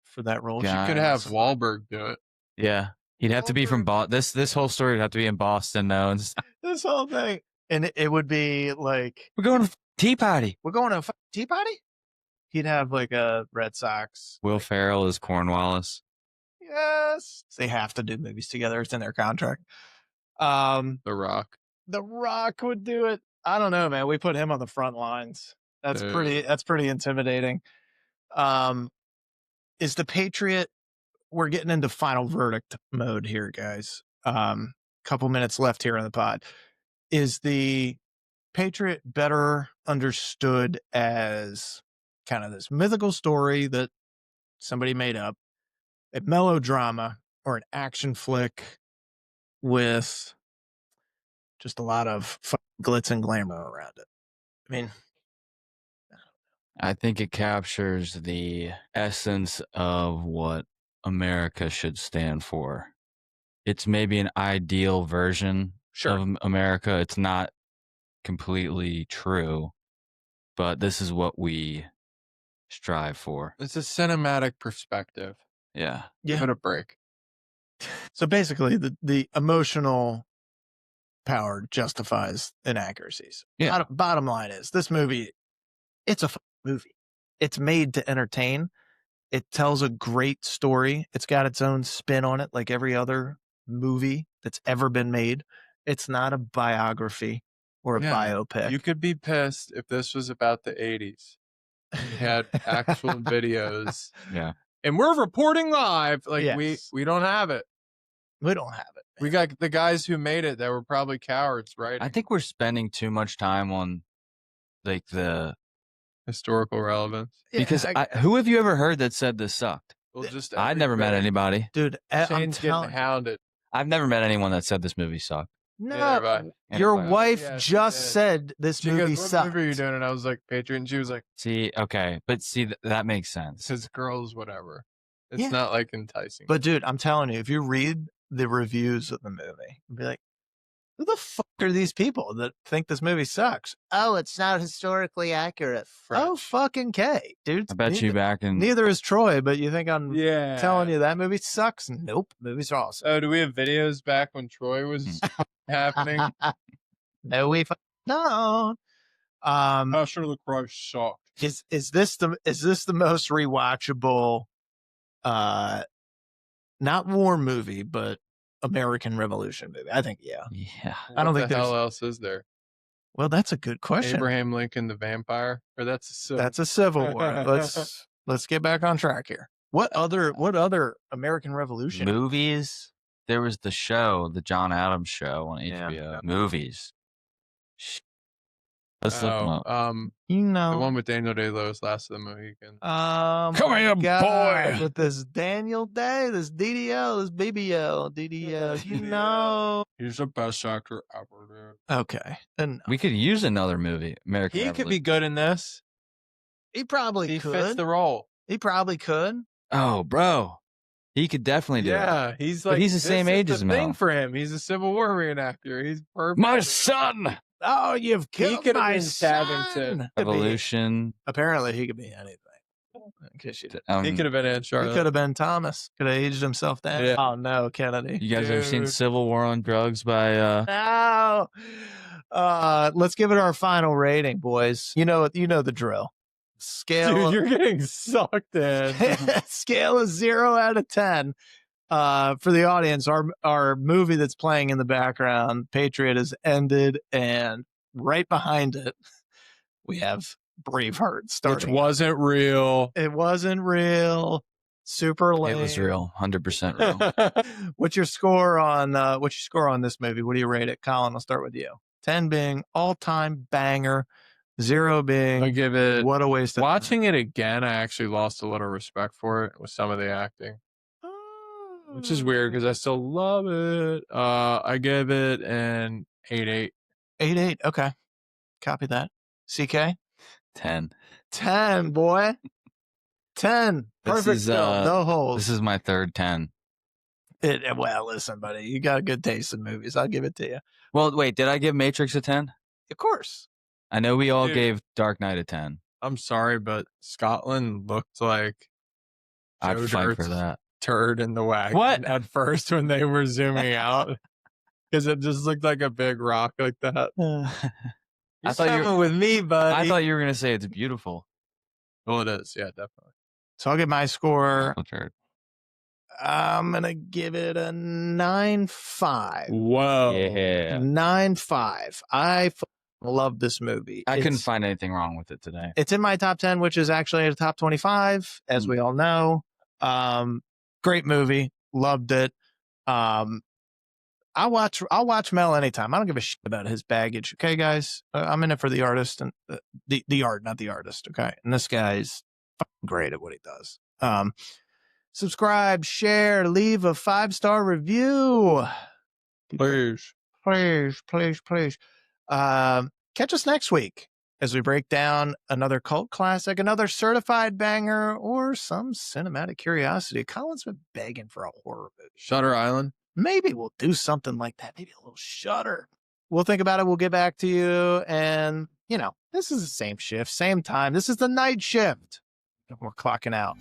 for that role. Guy. You could have Wahlberg do it. Yeah, he'd have to be from Boston. This whole story would have to be in Boston, though. And This whole thing, and it would be like, we're going to tea party. we're going to a tea party. He'd have like a Red Sox. Will Ferrell is Cornwallis. Yes, they have to do movies together. It's in their contract. The Rock. The Rock would do it. I don't know, man. We put him on the front lines. That's pretty intimidating. Is the Patriot? We're getting into final verdict mode here, guys. Couple minutes left here in the pod. Is the Patriot better understood as kind of this mythical story that somebody made up, a melodrama, or an action flick with just a lot of glitz and glamour around it? I mean, I think it captures the essence of what America should stand for. It's maybe an ideal version of America. It's not completely true, but this is what we strive for. It's a cinematic perspective. Yeah. Give it a break. So basically, the emotional power justifies inaccuracies. Yeah. Bottom line is, this movie, it's a movie. It's made to entertain. It tells a great story. It's got its own spin on it, like every other movie that's ever been made. It's not a biography or a biopic. You could be pissed if this was about the 80s. You had actual videos. Yeah. And we're reporting live. Like, Yes. we don't have it. We don't have it. We got the guys who made it that were probably cowards, right? I think we're spending too much time on like the Historical relevance. because who have you ever heard that said this sucked? Well, just I'd never met anybody. Dude, I'm Shane's getting telling hounded. I've never met anyone that said this movie sucked. Neither have I. Your Anyway. wife Yeah, she just did. said this She movie goes, what sucked. movie are you doing? And I was like, Patriot. And she was like, See, okay, but see, that makes sense. says girls, whatever. It's Yeah. not like enticing. But dude, I'm telling you, if you read the reviews of the movie, you'll be like, who the fuck are these people that think this movie sucks? Oh, it's not historically accurate. Oh, fucking K, dude. I bet you back in Neither is Troy, but you think I'm yeah. telling you that movie sucks? Nope. Movies are awesome. Oh, do we have videos back when Troy was happening? No, we don't. Passion of the Christ sucked. Is this the most rewatchable not war movie, but American Revolution movie? I think yeah. Yeah. I don't What think the there's- hell else is there? Well, that's a good question. Abraham Lincoln the Vampire? Or that's a civil. That's a Civil War. Let's get back on track here. What other American Revolution? Movies. There was the show, the John Adams show on Yeah. HBO. Movies. Let's look them up. You know, the one with Daniel Day-Lewis, Last of the Mohicans. come here, boy. with this Daniel Day, this DDO, this BBO, DDO. You know, He's the best actor ever, dude. okay, and We could use another movie. American He could be Revolution. good in this. he probably He could. fits the role. He probably could. Oh, bro. He could definitely do it. Yeah, he's But like he's the this same is age the as Mel. thing for him. He's a Civil War reenactor. He's perfect. My son. Oh, you've killed could have my been son. Tavington. Could be- Evolution. Apparently, he could be anything. In case you didn't. He could have been Aunt He Charlotte. could have been Thomas. Could have aged himself down. Yeah. Oh no, Kennedy. You guys ever seen Dude. Civil War on Drugs by No. Let's give it our final rating, boys. You know the drill. Scale. Dude, you're getting sucked in. Scale is 0 out of 10. For the audience, our movie that's playing in the background, Patriot, has ended, and right behind it, we have Braveheart Which starting. wasn't real. It wasn't real. Super lame. It was real, 100% real. What's your score on this movie? What do you rate it? Colin, I'll start with you. 10 being all-time banger, 0 being I give it. what a waste of Watching it again, I actually lost a little respect for it with some of the acting, which is weird because I still love it. I give it an 8.8. 8.8. Okay. Copy that. CK? 10. 10, boy. 10. Perfect film. No holes. This is my third 10. Well, listen, buddy. You got a good taste in movies. I'll give it to you. Well, wait, did I give Matrix a 10? Of course. I know we all Dude. gave Dark Knight a 10. I'm sorry, but Scotland looked like I'd Joe fight for Dirt's that. turd in the wagon What? at first when they were zooming out, because it just looked like a big rock like that. I thought you were with me, buddy. I thought you were going to say it's beautiful. Well, it is. Yeah, definitely. So I'll give my score. Sure. I'm going to give it a 9.5. Whoa. Yeah. 9.5. I love this movie. I couldn't find anything wrong with it today. It's in my top 10, which is actually a top 25, as we all know. Great movie. Loved it. I'll watch Mel anytime. I don't give a shit about his baggage. Okay, guys? I'm in it for the artist and the art, not the artist. Okay. And this guy's fucking great at what he does. Subscribe, share, leave a 5-star review. Please. Please. Catch us next week as we break down another cult classic, another certified banger, or some cinematic curiosity. Colin's been begging for a horror movie. Shutter Island. Maybe we'll do something like that. Maybe a little Shutter. We'll think about it. We'll get back to you. And, this is the same shift, same time. This is the night shift. We're clocking out.